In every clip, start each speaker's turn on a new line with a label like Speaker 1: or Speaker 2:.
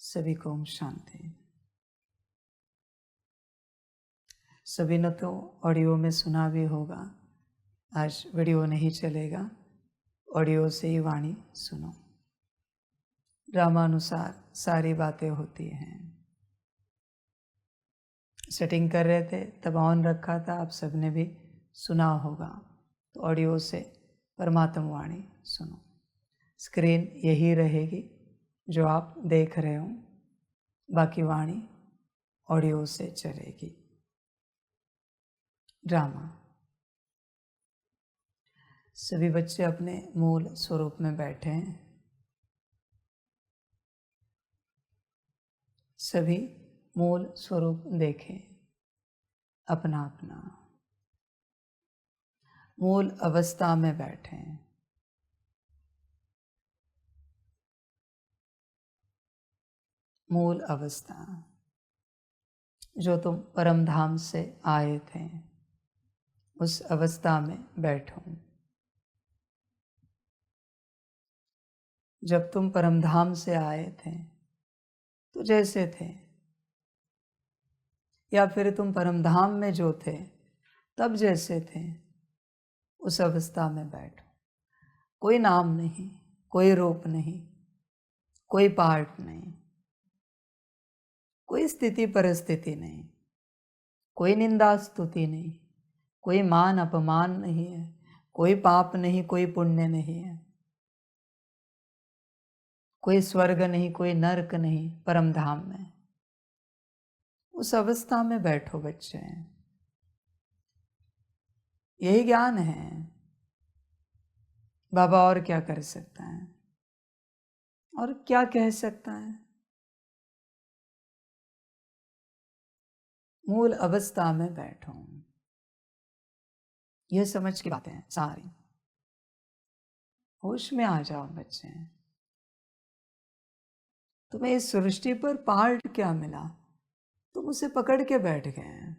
Speaker 1: सभी को ओम शांति। सभी ने तो ऑडियो में सुना भी होगा, आज वीडियो नहीं चलेगा, ऑडियो से ही वाणी सुनो। ड्रामानुसार सारी बातें होती हैं। सेटिंग कर रहे थे तब ऑन रखा था, आप सबने भी सुना होगा, तो ऑडियो से परमात्मा वाणी सुनो। स्क्रीन यही रहेगी जो आप देख रहे हो, बाकी वाणी ऑडियो से चलेगी। ड्रामा। सभी बच्चे अपने मूल स्वरूप में बैठे हैं। सभी मूल स्वरूप देखें, अपना अपना मूल अवस्था में बैठे हैं। मूल अवस्था जो तुम परम धाम से आए थे, उस अवस्था में बैठो। जब तुम परम धाम से आए थे तो जैसे थे, या फिर तुम परम धाम में जो थे तब जैसे थे, उस अवस्था में बैठो। कोई नाम नहीं, कोई रूप नहीं, कोई पार्ट नहीं, कोई स्थिति परिस्थिति नहीं, कोई निंदा स्तुति नहीं, कोई मान अपमान नहीं है, कोई पाप नहीं, कोई पुण्य नहीं है, कोई स्वर्ग नहीं, कोई नरक नहीं। परम धाम में उस अवस्था में बैठो बच्चे। यही ज्ञान है। बाबा और क्या कर सकता है और क्या कह सकता है? मूल अवस्था में बैठो। यह समझ की बातें हैं सारी। होश में आ जाओ बच्चे। तुम्हें इस सृष्टि पर पार्ट क्या मिला, तुम उसे पकड़ के बैठ गए।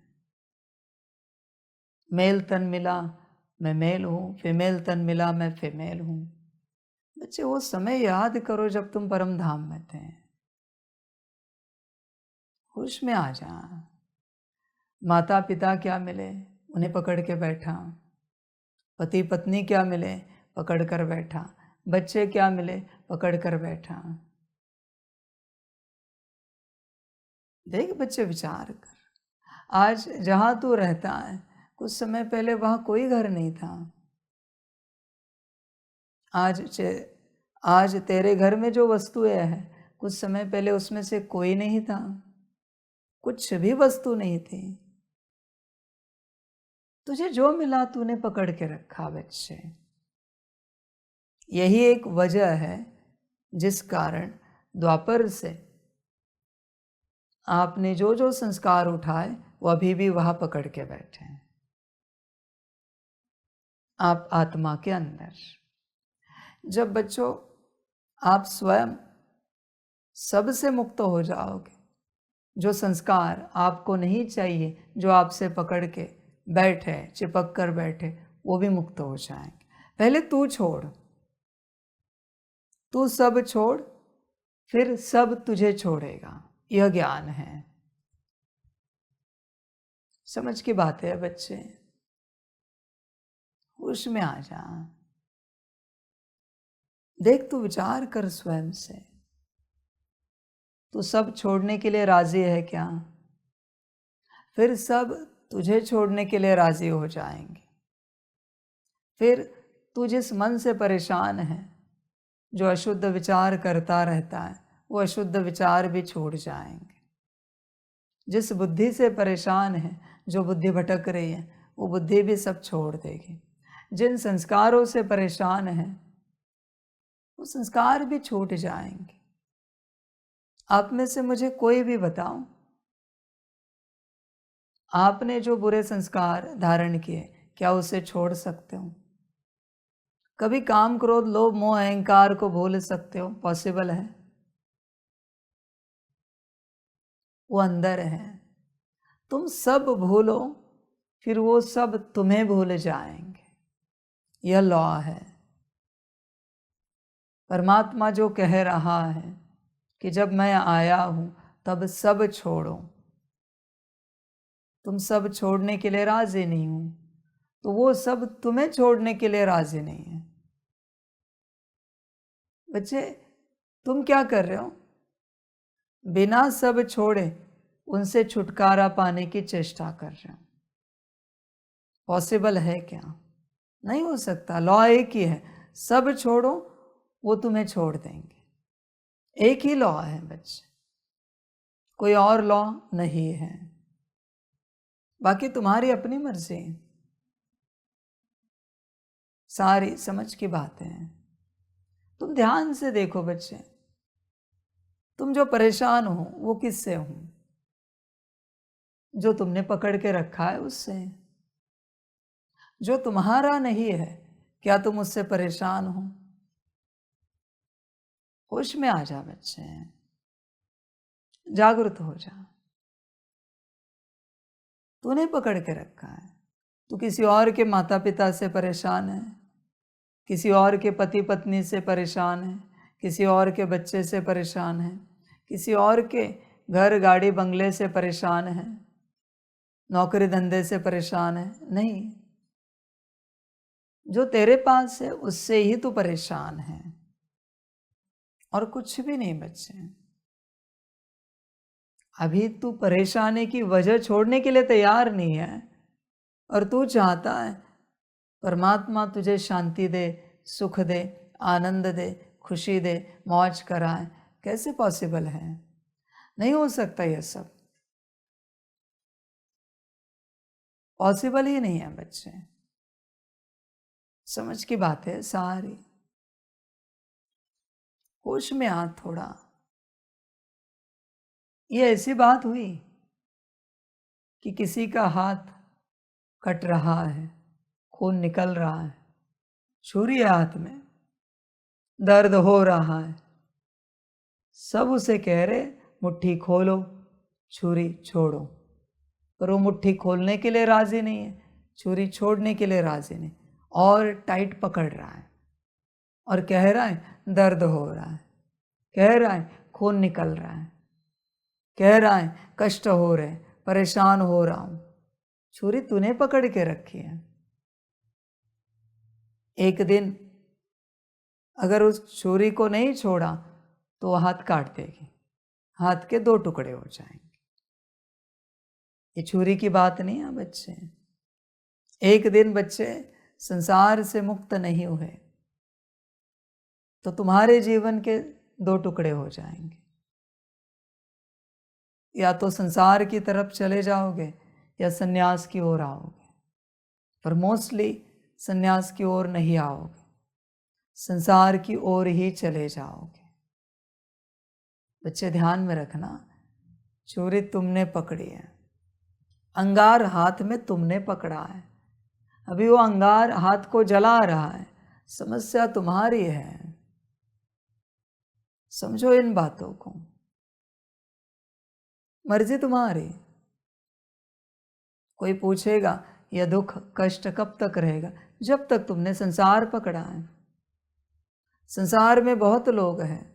Speaker 1: मेल तन मिला, मैं मेल हूं, फीमेल तन मिला, मैं फीमेल हूं। बच्चे वो समय याद करो जब तुम परम धाम में थे। होश में आ जा। माता पिता क्या मिले, उन्हें पकड़ के बैठा। पति पत्नी क्या मिले, पकड़ कर बैठा। बच्चे क्या मिले, पकड़ कर बैठा। देख बच्चे, विचार कर। आज जहां तू रहता है, कुछ समय पहले वहां कोई घर नहीं था। आज तेरे घर में जो वस्तुएं हैं, कुछ समय पहले उसमें से कोई नहीं था, कुछ भी वस्तु नहीं थी। तुझे जो मिला तूने पकड़ के रखा बच्चे। यही एक वजह है जिस कारण द्वापर से आपने जो जो संस्कार उठाए वो अभी भी वहां पकड़ के बैठे हैं। आप आत्मा के अंदर, जब बच्चों आप स्वयं सबसे मुक्त हो जाओगे, जो संस्कार आपको नहीं चाहिए, जो आपसे पकड़ के बैठे, चिपक कर बैठे, वो भी मुक्त हो जाएंगे। पहले तू छोड़, तू सब छोड़, फिर सब तुझे छोड़ेगा। यह ज्ञान है। समझ की बात है बच्चे। होश में आ जा। देख, तू विचार कर स्वयं से, तू सब छोड़ने के लिए राजी है क्या? फिर सब तुझे छोड़ने के लिए राजी हो जाएंगे। फिर तू जिस मन से परेशान है, जो अशुद्ध विचार करता रहता है, वो अशुद्ध विचार भी छोड़ जाएंगे। जिस बुद्धि से परेशान है, जो बुद्धि भटक रही है, वो बुद्धि भी सब छोड़ देगी। जिन संस्कारों से परेशान है, वो संस्कार भी छूट जाएंगे। आप में से मुझे कोई भी बताओ, आपने जो बुरे संस्कार धारण किए, क्या उसे छोड़ सकते हो? कभी काम, क्रोध, लोभ, मोह, अहंकार को भूल सकते हो? पॉसिबल है? वो अंदर है। तुम सब भूलो, फिर वो सब तुम्हें भूल जाएंगे। यह लॉ है। परमात्मा जो कह रहा है कि जब मैं आया हूं तब सब छोड़ो। तुम सब छोड़ने के लिए राजी नहीं हो, तो वो सब तुम्हें छोड़ने के लिए राजी नहीं है। बच्चे, तुम क्या कर रहे हो? बिना सब छोड़े उनसे छुटकारा पाने की चेष्टा कर रहे हो। पॉसिबल है क्या? नहीं हो सकता। लॉ एक ही है, सब छोड़ो वो तुम्हें छोड़ देंगे। एक ही लॉ है बच्चे, कोई और लॉ नहीं है। बाकी तुम्हारी अपनी मर्जी है। सारी समझ की बातें हैं। तुम ध्यान से देखो बच्चे, तुम जो परेशान हो वो किससे हो? जो तुमने पकड़ के रखा है उससे। जो तुम्हारा नहीं है, क्या तुम उससे परेशान हो? होश में आ जा बच्चे, जागृत हो जा। तूने पकड़ के रखा है। तू किसी और के माता पिता से परेशान है, किसी और के पति पत्नी से परेशान है, किसी और के बच्चे से परेशान है, किसी और के घर गाड़ी बंगले से परेशान है, नौकरी धंधे से परेशान है। नहीं, जो तेरे पास है उससे ही तू परेशान है, और कुछ भी नहीं बच्चे। अभी तू परेशानी की वजह छोड़ने के लिए तैयार नहीं है, और तू चाहता है परमात्मा तुझे शांति दे, सुख दे, आनंद दे, खुशी दे, मौज कराए। कैसे पॉसिबल है? नहीं हो सकता। यह सब पॉसिबल ही नहीं है बच्चे। समझ की बात है सारी। होश में आ थोड़ा। ये ऐसी बात हुई कि किसी का हाथ कट रहा है, खून निकल रहा है, छुरी है हाथ में, दर्द हो रहा है। सब उसे कह रहे मुट्ठी खोलो, छुरी छोड़ो, पर वो मुट्ठी खोलने के लिए राजी नहीं है, छुरी छोड़ने के लिए राजी नहीं, और टाइट पकड़ रहा है और कह रहा है दर्द हो रहा है, कह रहा है खून निकल रहा है, कह रहा है कष्ट हो रहे, परेशान हो रहा हूं। छुरी तूने पकड़ के रखी है। एक दिन अगर उस छुरी को नहीं छोड़ा तो वो हाथ काट देगी, हाथ के 2 टुकड़े हो जाएंगे। ये छुरी की बात नहीं है बच्चे। एक दिन बच्चे संसार से मुक्त नहीं हुए तो तुम्हारे जीवन के 2 टुकड़े हो जाएंगे। या तो संसार की तरफ चले जाओगे या सन्यास की ओर आओगे, पर मोस्टली सन्यास की ओर नहीं आओगे, संसार की ओर ही चले जाओगे। बच्चे ध्यान में रखना, छुरी तुमने पकड़ी है, अंगार हाथ में तुमने पकड़ा है, अभी वो अंगार हाथ को जला रहा है, समस्या तुम्हारी है। समझो इन बातों को, मर्जी तुम्हारी। कोई पूछेगा यह दुख कष्ट कब तक रहेगा? जब तक तुमने संसार पकड़ा है। संसार में बहुत लोग हैं,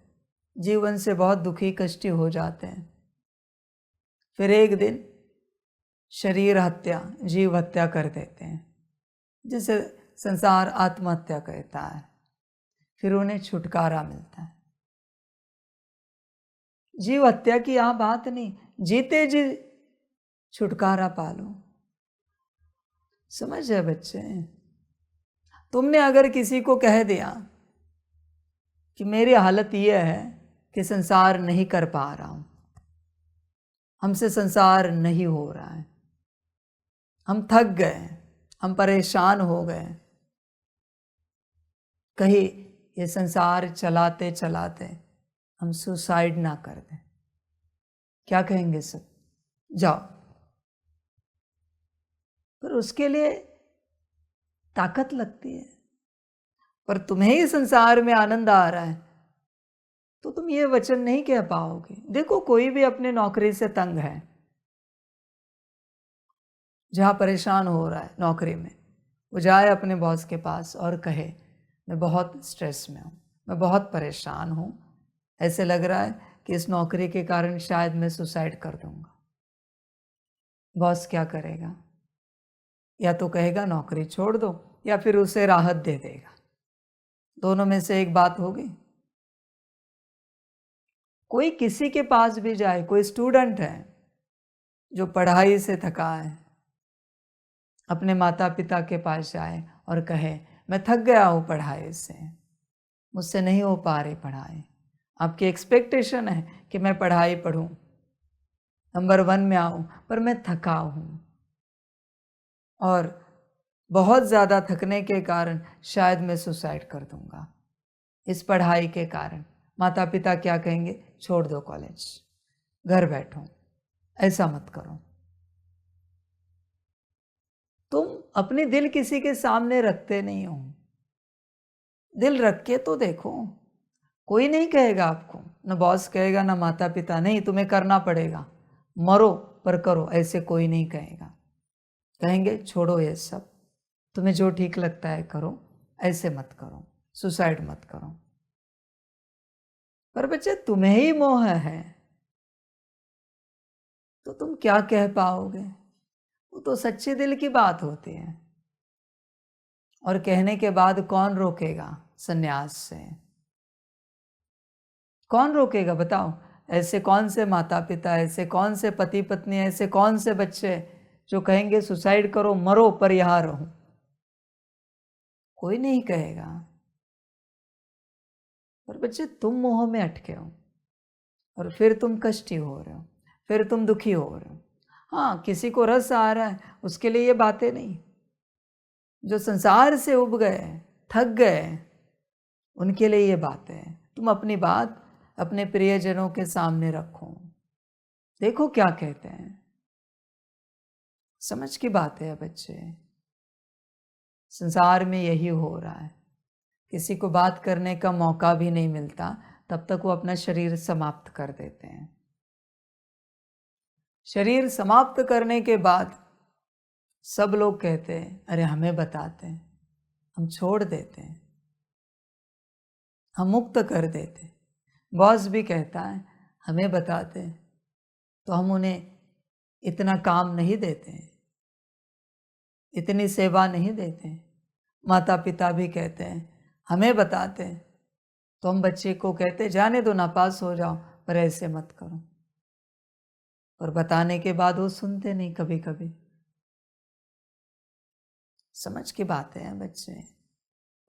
Speaker 1: जीवन से बहुत दुखी कष्टी हो जाते हैं, फिर एक दिन शरीर हत्या, जीव हत्या कर देते हैं, जिसे संसार आत्महत्या कहता है। फिर उन्हें छुटकारा मिलता है। जीव हत्या की यहां बात नहीं, जीते जी छुटकारा पालो। समझ है बच्चे? तुमने अगर किसी को कह दिया कि मेरी हालत यह है कि संसार नहीं कर पा रहा हूं, हमसे संसार नहीं हो रहा है, हम थक गए, हम परेशान हो गए, कहीं ये संसार चलाते चलाते हम सुसाइड ना कर दें, क्या कहेंगे सब? जाओ। पर उसके लिए ताकत लगती है। पर तुम्हें ही संसार में आनंद आ रहा है तो तुम ये वचन नहीं कह पाओगे। देखो, कोई भी अपने नौकरी से तंग है, जहां परेशान हो रहा है नौकरी में, वो जाए अपने बॉस के पास और कहे मैं बहुत स्ट्रेस में हूं, मैं बहुत परेशान हूं, ऐसे लग रहा है कि इस नौकरी के कारण शायद मैं सुसाइड कर दूंगा। बॉस क्या करेगा? या तो कहेगा नौकरी छोड़ दो, या फिर उसे राहत दे देगा। दोनों में से एक बात होगी। कोई किसी के पास भी जाए, कोई स्टूडेंट है जो पढ़ाई से थका है, अपने माता पिता के पास जाए और कहे मैं थक गया हूँ पढ़ाई से, मुझसे नहीं हो पा रही पढ़ाई। आपकी एक्सपेक्टेशन है कि मैं पढ़ाई पढ़ूं, नंबर 1 में आऊं, पर मैं थका हूं और बहुत ज़्यादा थकने के कारण शायद मैं सुसाइड कर दूंगा। इस पढ़ाई के कारण माता पिता क्या कहेंगे? छोड़ दो कॉलेज, घर बैठो, ऐसा मत करो। तुम अपने दिल किसी के सामने रखते नहीं हो। दिल रख के तो देखो। कोई नहीं कहेगा आपको, न बॉस कहेगा, न माता पिता, नहीं तुम्हें करना पड़ेगा, मरो पर करो, ऐसे कोई नहीं कहेगा। कहेंगे छोड़ो ये सब, तुम्हें जो ठीक लगता है करो, ऐसे मत करो, सुसाइड मत करो। पर बच्चे तुम्हें ही मोह है तो तुम क्या कह पाओगे? वो तो सच्चे दिल की बात होती है। और कहने के बाद कौन रोकेगा सन्यास से? कौन रोकेगा बताओ? ऐसे कौन से माता पिता, ऐसे कौन से पति पत्नी, ऐसे कौन से बच्चे जो कहेंगे सुसाइड करो, मरो पर यहां रहो? कोई नहीं कहेगा। पर बच्चे तुम मोह में अटके हो और फिर तुम कष्टी हो रहे हो, फिर तुम दुखी हो रहे हो। हाँ, किसी को रस आ रहा है, उसके लिए ये बातें नहीं। जो संसार से उब गए, थक गए, उनके लिए ये बातें हैं। तुम अपनी बात अपने प्रियजनों के सामने रखो, देखो क्या कहते हैं। समझ की बात है बच्चे। संसार में यही हो रहा है, किसी को बात करने का मौका भी नहीं मिलता, तब तक वो अपना शरीर समाप्त कर देते हैं। शरीर समाप्त करने के बाद सब लोग कहते हैं अरे हमें बताते हैं, हम छोड़ देते हैं, हम मुक्त कर देते। बॉस भी कहता है हमें बताते हैं तो हम उन्हें इतना काम नहीं देते, इतनी सेवा नहीं देते। माता पिता भी कहते हैं हमें बताते हैं तो हम बच्चे को कहते जाने दो, नापास हो जाओ, पर ऐसे मत करो। और बताने के बाद वो सुनते नहीं कभी कभी। समझ की बात है बच्चे,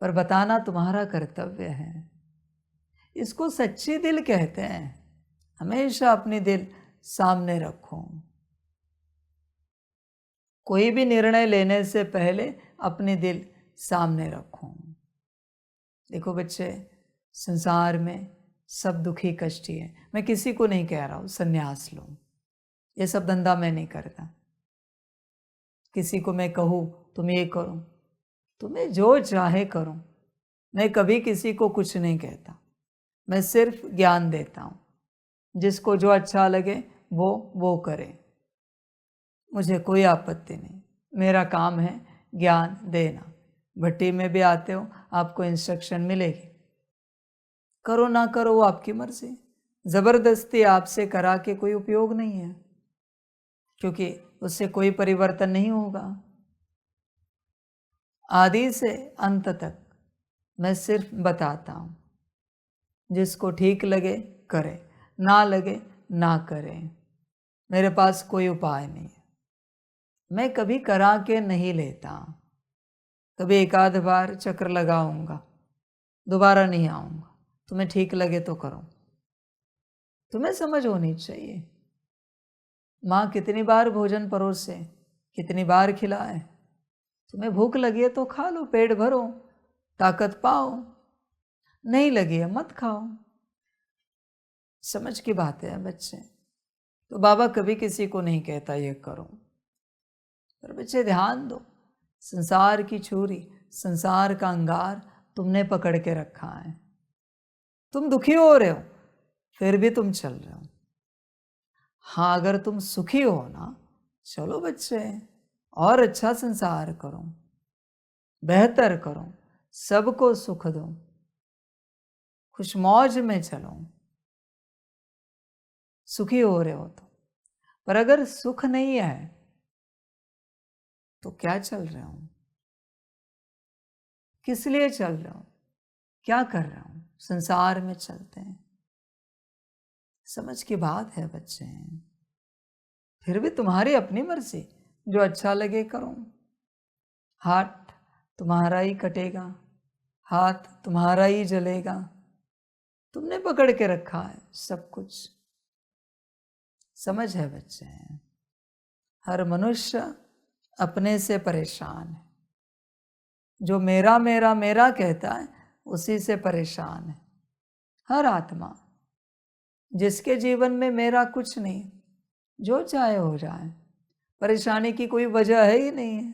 Speaker 1: पर बताना तुम्हारा कर्तव्य है। इसको सच्ची दिल कहते हैं। हमेशा अपनी दिल सामने रखो। कोई भी निर्णय लेने से पहले अपने दिल सामने रखो। देखो बच्चे, संसार में सब दुखी कष्टी है। मैं किसी को नहीं कह रहा हूँ संन्यास लो, ये सब धंधा मैं नहीं करता। किसी को मैं कहूँ तुम ये करो, तुम्हें जो चाहे करो। मैं कभी किसी को कुछ नहीं कहता, मैं सिर्फ ज्ञान देता हूँ। जिसको जो अच्छा लगे वो करे, मुझे कोई आपत्ति नहीं। मेरा काम है ज्ञान देना। भट्टी में भी आते हो, आपको इंस्ट्रक्शन मिलेगी, करो ना करो वो आपकी मर्जी। ज़बरदस्ती आपसे करा के कोई उपयोग नहीं है, क्योंकि उससे कोई परिवर्तन नहीं होगा। आदि से अंत तक मैं सिर्फ बताता हूँ। जिसको ठीक लगे करे, ना लगे ना करे। मेरे पास कोई उपाय नहीं है। मैं कभी करा के नहीं लेता। कभी एक आध बार चक्कर लगाऊंगा, दोबारा नहीं आऊंगा। तुम्हें ठीक लगे तो करो। तुम्हें समझ होनी चाहिए। माँ कितनी बार भोजन परोसे, कितनी बार खिलाए। तुम्हें भूख लगी है तो खा लो, पेट भरो, ताकत पाओ। नहीं लगी है मत खाओ। समझ की बात है बच्चे। तो बाबा कभी किसी को नहीं कहता ये करो। पर बच्चे ध्यान दो, संसार की छुरी, संसार का अंगार तुमने पकड़ के रखा है। तुम दुखी हो रहे हो, फिर भी तुम चल रहे हो। हाँ, अगर तुम सुखी हो ना, चलो बच्चे और अच्छा संसार करो, बेहतर करो, सबको सुख दो, खुश मौज में चलो। सुखी हो रहे हो तो। पर अगर सुख नहीं है तो क्या चल रहे हो, किस लिए चल रहे हो, क्या कर रहे हो? संसार में चलते हैं, समझ की बात है बच्चे। फिर भी तुम्हारी अपनी मर्जी, जो अच्छा लगे करो। हाथ तुम्हारा ही कटेगा, हाथ तुम्हारा ही जलेगा, तुमने पकड़ के रखा है सब कुछ। समझ है बच्चे, हर मनुष्य अपने से परेशान है। जो मेरा मेरा मेरा कहता है उसी से परेशान है हर आत्मा। जिसके जीवन में मेरा कुछ नहीं, जो चाहे हो जाए, परेशानी की कोई वजह है ही नहीं है।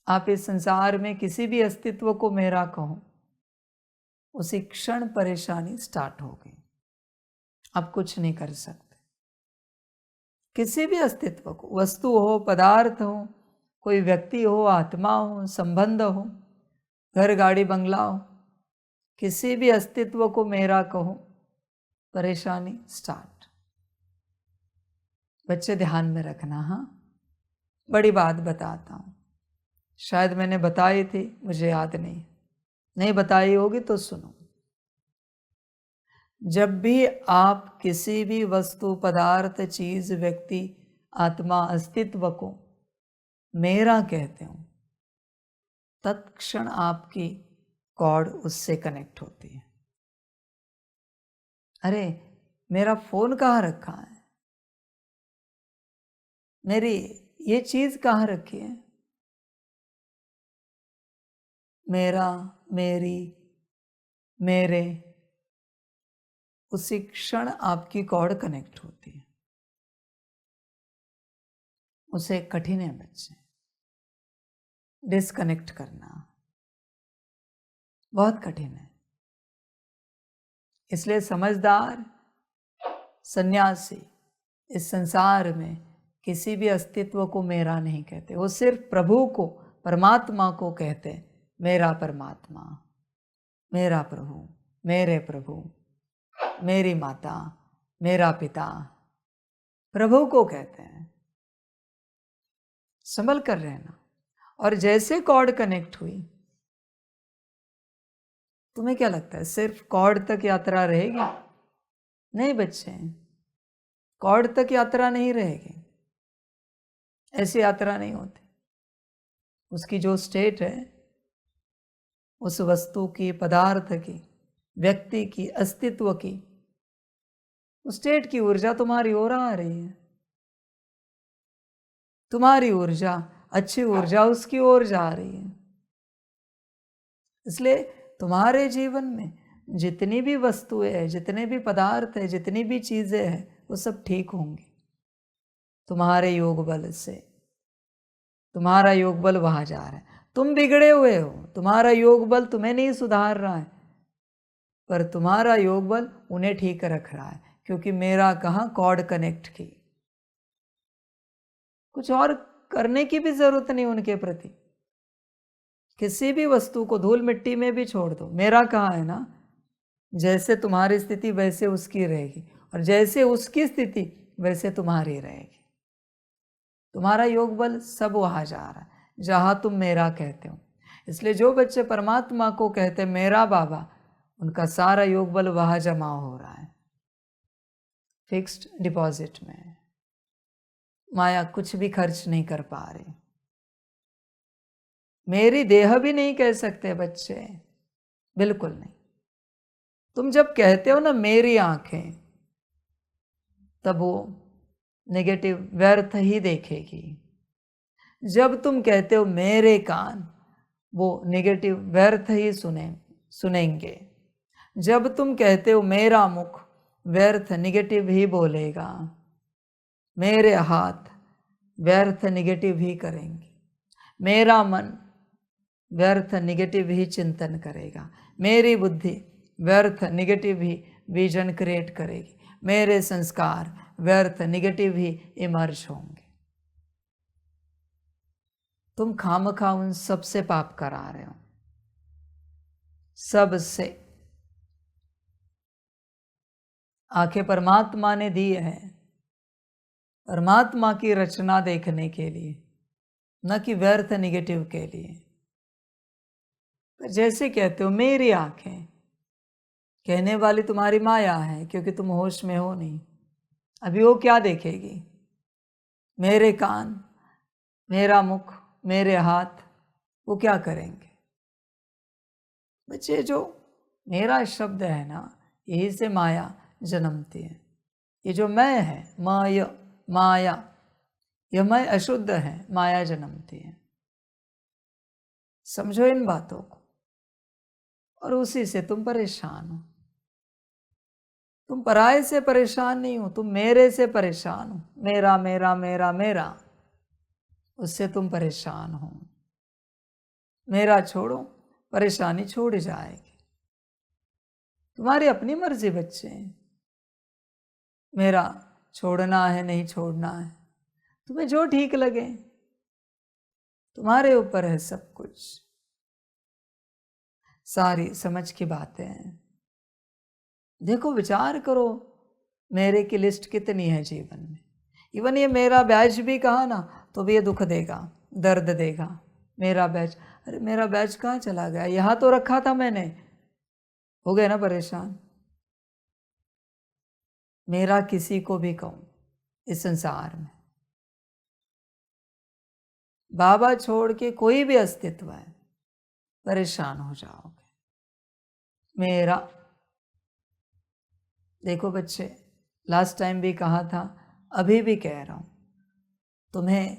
Speaker 1: आप इस संसार में किसी भी अस्तित्व को मेरा कहो, उसी क्षण परेशानी स्टार्ट हो गई। आप कुछ नहीं कर सकते। किसी भी अस्तित्व को, वस्तु हो, पदार्थ हो, कोई व्यक्ति हो, आत्मा हो, संबंध हो, घर गाड़ी बंगला हो, किसी भी अस्तित्व को मेरा कहो, परेशानी स्टार्ट। बच्चे ध्यान में रखना। हाँ, बड़ी बात बताता हूँ, शायद मैंने बताई थी, मुझे याद नहीं बताई होगी तो सुनो। जब भी आप किसी भी वस्तु, पदार्थ, चीज, व्यक्ति, आत्मा, अस्तित्व को मेरा कहते हो, तत्क्षण आपकी कॉर्ड उससे कनेक्ट होती है। अरे मेरा फोन कहाँ रखा है, मेरी ये चीज कहाँ रखी है, मेरा, मेरी, मेरे, उसी क्षण आपकी कॉर्ड कनेक्ट होती है। उसे कठिन है बच्चे, डिस्कनेक्ट करना बहुत कठिन है। इसलिए समझदार सन्यासी इस संसार में किसी भी अस्तित्व को मेरा नहीं कहते। वो सिर्फ प्रभु को, परमात्मा को कहते, मेरा परमात्मा, मेरा प्रभु, मेरे प्रभु, मेरी माता, मेरा पिता, प्रभु को कहते हैं। संभल कर रहना। और जैसे कॉर्ड कनेक्ट हुई, तुम्हें क्या लगता है सिर्फ कॉर्ड तक यात्रा रहेगी? नहीं बच्चे, कॉर्ड तक यात्रा नहीं रहेगी, ऐसी यात्रा नहीं होती। उसकी जो स्टेट है, उस वस्तु की, पदार्थ की, व्यक्ति की, अस्तित्व की, उस स्टेट की ऊर्जा तुम्हारी ओर आ रही है। तुम्हारी ऊर्जा, अच्छी ऊर्जा उसकी ओर जा रही है। इसलिए तुम्हारे जीवन में जितनी भी वस्तुएं हैं, जितने भी पदार्थ है, जितनी भी चीजें हैं, वो सब ठीक होंगी तुम्हारे योग बल से। तुम्हारा योग बल वहां जा रहा है। तुम बिगड़े हुए हो, तुम्हारा योग बल तुम्हें नहीं सुधार रहा है, पर तुम्हारा योग बल उन्हें ठीक रख रहा है, क्योंकि मेरा कहाँ कॉर्ड कनेक्ट की। कुछ और करने की भी जरूरत नहीं उनके प्रति। किसी भी वस्तु को धूल मिट्टी में भी छोड़ दो, मेरा कहाँ है ना। जैसे तुम्हारी स्थिति वैसे उसकी रहेगी, और जैसे उसकी स्थिति वैसे तुम्हारी रहेगी। तुम्हारा योग बल सब वहां जा रहा है जहां तुम मेरा कहते हो। इसलिए जो बच्चे परमात्मा को कहते मेरा बाबा, उनका सारा योग बल वहां जमा हो रहा है, फिक्स्ड डिपॉजिट में। माया कुछ भी खर्च नहीं कर पा रही। मेरी देह भी नहीं कह सकते बच्चे, बिल्कुल नहीं। तुम जब कहते हो ना मेरी आंखें, तब वो नेगेटिव व्यर्थ ही देखेगी। जब तुम कहते हो मेरे कान, वो नेगेटिव व्यर्थ ही सुनेंगे। जब तुम कहते हो मेरा मुख, व्यर्थ नेगेटिव ही बोलेगा। मेरे हाथ व्यर्थ नेगेटिव ही करेंगे। मेरा मन व्यर्थ नेगेटिव ही चिंतन करेगा। मेरी बुद्धि व्यर्थ नेगेटिव ही विजन क्रिएट करेगी। मेरे संस्कार व्यर्थ नेगेटिव ही इमर्ज होंगे। तुम खामखा उन सबसे पाप करा रहे हो, सबसे। आंखें परमात्मा ने दी है परमात्मा की रचना देखने के लिए, न कि व्यर्थ निगेटिव के लिए। पर जैसे कहते हो मेरी आंखें, कहने वाली तुम्हारी माया है, क्योंकि तुम होश में हो नहीं। अभी वो क्या देखेगी? मेरे कान, मेरा मुख, मेरे हाथ, वो क्या करेंगे? बच्चे, जो मेरा शब्द है ना, यही से माया जन्मती है। ये जो मैं है, माया, यह मैं अशुद्ध है, माया जन्मती है। समझो इन बातों को। और उसी से तुम परेशान हो। तुम पराये से परेशान नहीं हो, तुम मेरे से परेशान हो। मेरा मेरा मेरा मेरा, उससे तुम परेशान हो। मेरा छोड़ो, परेशानी छोड़ जाएगी। तुम्हारी अपनी मर्जी बच्चे, मेरा छोड़ना है नहीं छोड़ना है, तुम्हें जो ठीक लगे, तुम्हारे ऊपर है सब कुछ। सारी समझ की बातें हैं। देखो, विचार करो, मेरे की लिस्ट कितनी है जीवन में। इवन ये मेरा बैच भी कहा ना, तो भी ये दुख देगा, दर्द देगा। मेरा बैच, अरे मेरा बैच कहाँ चला गया? यहाँ तो रखा था मैंने। हो गए ना परेशान। मेरा किसी को भी कहूँ इस संसार में, बाबा छोड़ के कोई भी अस्तित्व है, परेशान हो जाओगे। मेरा, देखो बच्चे, लास्ट टाइम भी कहा था, अभी भी कह रहा हूँ, तुम्हें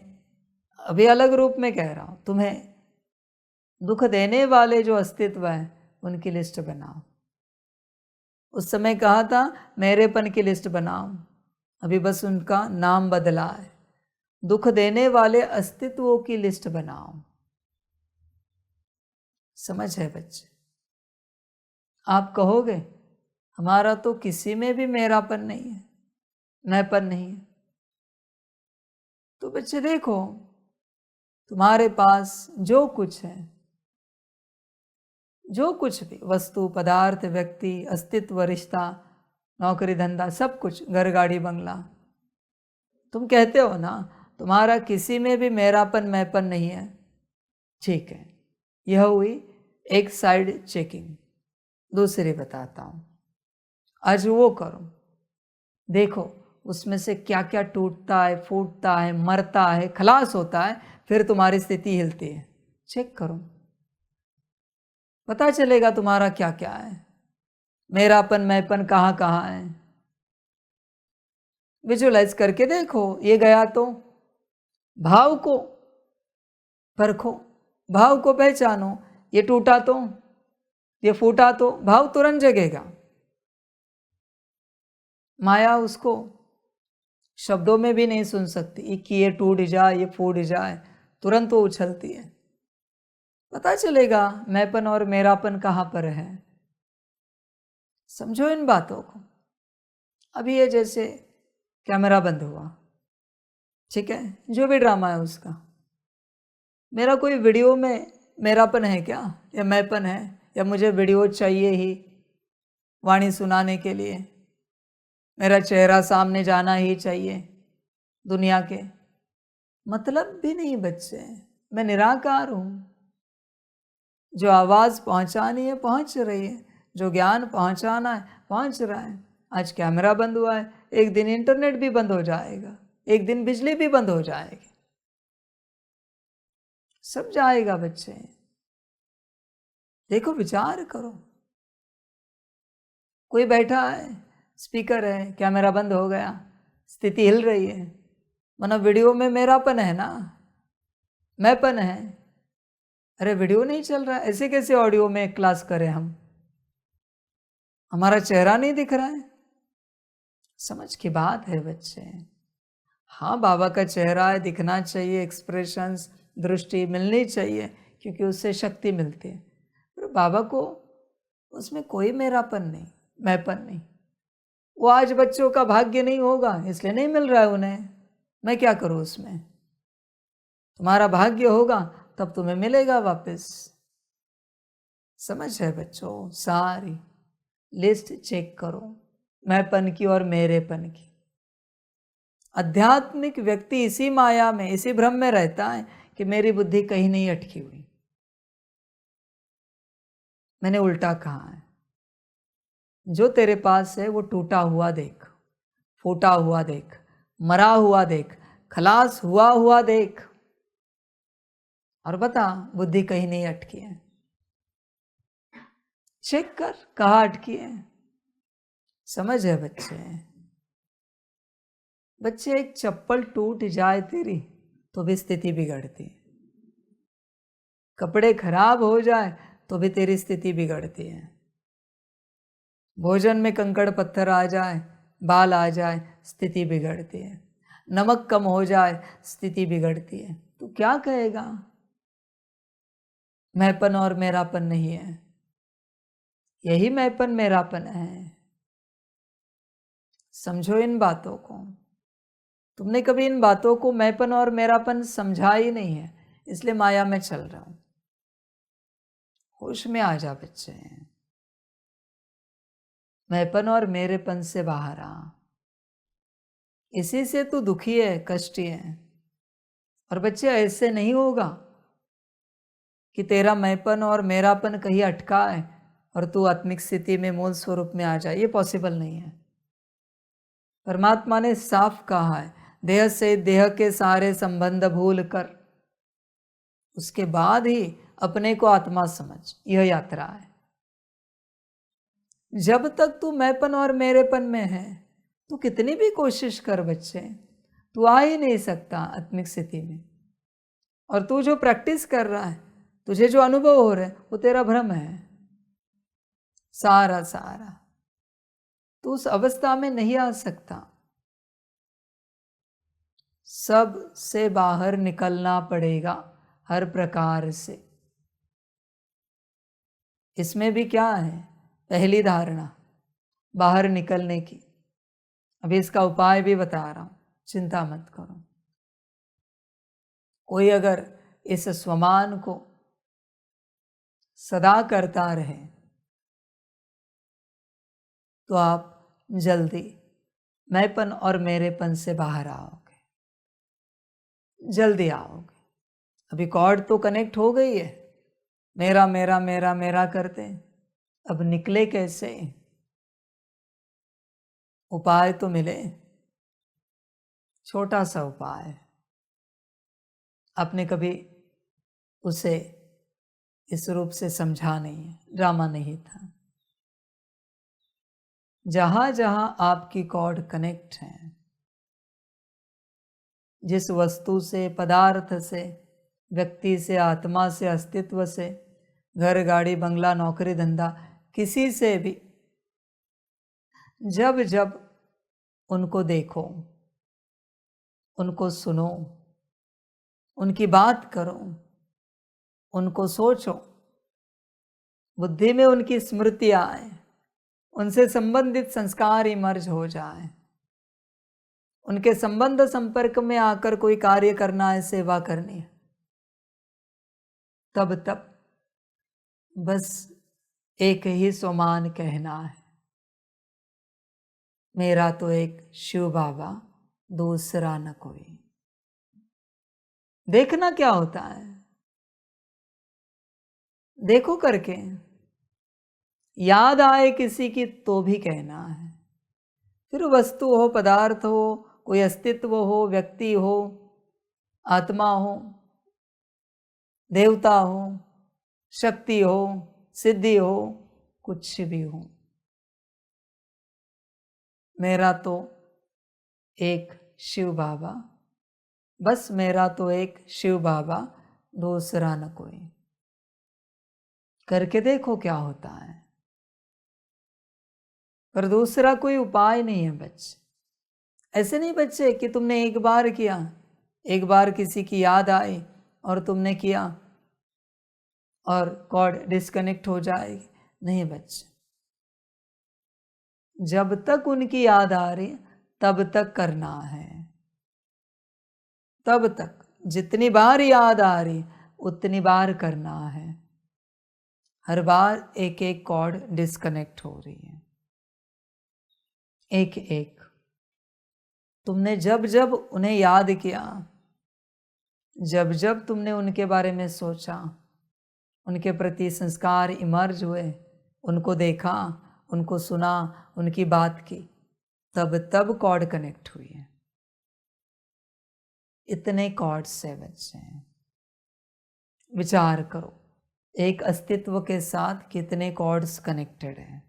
Speaker 1: अभी अलग रूप में कह रहा हूँ, तुम्हें दुख देने वाले जो अस्तित्व है उनकी लिस्ट बनाओ। उस समय कहा था मेरेपन की लिस्ट बनाओ, अभी बस उनका नाम बदला है। दुख देने वाले अस्तित्वों की लिस्ट बनाओ। समझ है बच्चे? आप कहोगे हमारा तो किसी में भी मेरापन नहीं है, मैंपन नहीं है। तो बच्चे देखो, तुम्हारे पास जो कुछ है, जो कुछ भी वस्तु, पदार्थ, व्यक्ति, अस्तित्व, रिश्ता, नौकरी, धंधा, सब कुछ, घर, गाड़ी, बंगला, तुम कहते हो ना तुम्हारा किसी में भी मेरापन, मैंपन नहीं है। ठीक है, यह हुई एक साइड चेकिंग। दूसरी बताता हूं, आज वो करो, देखो उसमें से क्या क्या टूटता है, फूटता है, मरता है, खलास होता है, फिर तुम्हारी स्थिति हिलती है। चेक करो, पता चलेगा तुम्हारा क्या क्या है, मेरापन, मैंपन कहाँ कहाँ है। विजुअलाइज करके देखो। ये गया तो भाव को परखो, भाव को पहचानो। ये टूटा तो, ये फूटा तो, भाव तुरंत जगेगा। माया उसको शब्दों में भी नहीं सुन सकती कि ये टूट जाए, ये फूट जाए, तुरंत वो उछलती है। पता चलेगा मैंपन और मेरापन कहाँ पर है। समझो इन बातों को। अभी ये जैसे कैमरा बंद हुआ, ठीक है, जो भी ड्रामा है उसका, मेरा कोई वीडियो में मेरापन है क्या, या मैंपन है, या मुझे वीडियो चाहिए ही वाणी सुनाने के लिए, मेरा चेहरा सामने जाना ही चाहिए दुनिया के? मतलब भी नहीं बच्चे, मैं निराकार हूं। जो आवाज़ पहुंचानी है पहुंच रही है, जो ज्ञान पहुंचाना है पहुंच रहा है। आज कैमरा बंद हुआ है, एक दिन इंटरनेट भी बंद हो जाएगा, एक दिन बिजली भी बंद हो जाएगी, सब जाएगा बच्चे। देखो, विचार करो। कोई बैठा है, स्पीकर है, कैमरा बंद हो गया, स्थिति हिल रही है, मतलब वीडियो में मेरापन है ना, मैंपन है। अरे वीडियो नहीं चल रहा, ऐसे कैसे ऑडियो में क्लास करें हम? हमारा चेहरा नहीं दिख रहा है। समझ की बात है बच्चे। हाँ, बाबा का चेहरा है, दिखना चाहिए, एक्सप्रेशंस, दृष्टि मिलनी चाहिए, क्योंकि उससे शक्ति मिलती है। पर बाबा को उसमें कोई मेरापन नहीं, मैंपन नहीं। वो आज बच्चों का भाग्य नहीं होगा, इसलिए नहीं मिल रहा है उन्हें, मैं क्या करूँ उसमें? तुम्हारा भाग्य होगा तब तुम्हें मिलेगा वापस। समझ है बच्चों? सारी लिस्ट चेक करो, मैंपन की और मेरेपन की। आध्यात्मिक व्यक्ति इसी माया में, इसी भ्रम में रहता है कि मेरी बुद्धि कहीं नहीं अटकी हुई। मैंने उल्टा कहा है, जो तेरे पास है वो टूटा हुआ देख, फूटा हुआ देख, मरा हुआ देख, खलास हुआ देख, और बता बुद्धि कहीं नहीं अटकी है। चेक कर कहाँ अटकी है। समझ है बच्चे? बच्चे, एक चप्पल टूट जाए तेरी तो भी स्थिति बिगड़ती है, कपड़े खराब हो जाए तो भी तेरी स्थिति बिगड़ती है, भोजन में कंकड़ पत्थर आ जाए, बाल आ जाए, स्थिति बिगड़ती है, नमक कम हो जाए, स्थिति बिगड़ती है। तू क्या कहेगा? मैंपन और मेरापन नहीं है, यही मैंपन मेरापन है। समझो इन बातों को। तुमने कभी इन बातों को, मैंपन और मेरापन, समझा ही नहीं है, इसलिए माया में चल रहा हूं। होश में आ जा बच्चे, मैंपन और मेरेपन से बाहर आ। इसी से तू दुखी है, कष्टी है। और बच्चे, ऐसे नहीं होगा कि तेरा मैंपन और मेरापन कहीं अटका है और तू आत्मिक स्थिति में, मूल स्वरूप में आ जाए। ये पॉसिबल नहीं है। परमात्मा ने साफ कहा है, देह से देह के सारे संबंध भूल कर उसके बाद ही अपने को आत्मा समझ। यह यात्रा है। जब तक तू मैंपन और मेरेपन में है, तू कितनी भी कोशिश कर बच्चे, तू आ ही नहीं सकता आत्मिक स्थिति में। और तू जो प्रैक्टिस कर रहा है, तुझे जो अनुभव हो रहा है, वो तेरा भ्रम है सारा सारा। तू उस अवस्था में नहीं आ सकता। सब से बाहर निकलना पड़ेगा हर प्रकार से। इसमें भी क्या है? पहली धारणा बाहर निकलने की। अभी इसका उपाय भी बता रहा हूं, चिंता मत करो। कोई अगर इस स्वमान को सदा करता रहे तो आप जल्दी मैंपन और मेरेपन से बाहर आओगे, जल्दी आओगे। अभी कॉर्ड तो कनेक्ट हो गई है, मेरा मेरा मेरा मेरा करते। अब निकले कैसे? उपाय तो मिले, छोटा सा उपाय। आपने कभी उसे इस रूप से समझा नहीं है, ड्रामा नहीं था। जहां जहां आपकी कॉर्ड कनेक्ट है, जिस वस्तु से, पदार्थ से, व्यक्ति से, आत्मा से, अस्तित्व से, घर गाड़ी बंगला नौकरी धंधा, किसी से भी जब जब उनको देखो, उनको सुनो, उनकी बात करो, उनको सोचो, बुद्धि में उनकी स्मृतियां आए, उनसे संबंधित संस्कार इमर्ज हो जाए, उनके संबंध संपर्क में आकर कोई कार्य करना है, सेवा करनी है, तब तक बस एक ही स्वमान कहना है, मेरा तो एक शिव बाबा, दूसरा न कोई। देखना क्या होता है, देखो करके। याद आए किसी की तो भी कहना है। फिर वस्तु हो, पदार्थ हो, कोई अस्तित्व हो, व्यक्ति हो, आत्मा हो, देवता हो, शक्ति हो, सिद्धि हो, कुछ भी हो, मेरा तो एक शिव बाबा, बस मेरा तो एक शिव बाबा, दूसरा न कोई। करके देखो क्या होता है। पर दूसरा कोई उपाय नहीं है बच्चे। ऐसे नहीं बच्चे कि तुमने एक बार किया, एक बार किसी की याद आई और तुमने किया और कॉर्ड डिस्कनेक्ट हो जाएगी। नहीं बच्चे, जब तक उनकी याद आ रही तब तक करना है। तब तक जितनी बार याद आ रही उतनी बार करना है। हर बार एक एक कॉर्ड डिस्कनेक्ट हो रही है। एक एक तुमने जब जब उन्हें याद किया, जब जब तुमने उनके बारे में सोचा, उनके प्रति संस्कार इमर्ज हुए, उनको देखा, उनको सुना, उनकी बात की, तब तब कॉर्ड कनेक्ट हुई है। इतने कॉर्ड से बच्चे हैं। विचार करो, एक अस्तित्व के साथ कितने कॉर्ड्स कनेक्टेड हैं।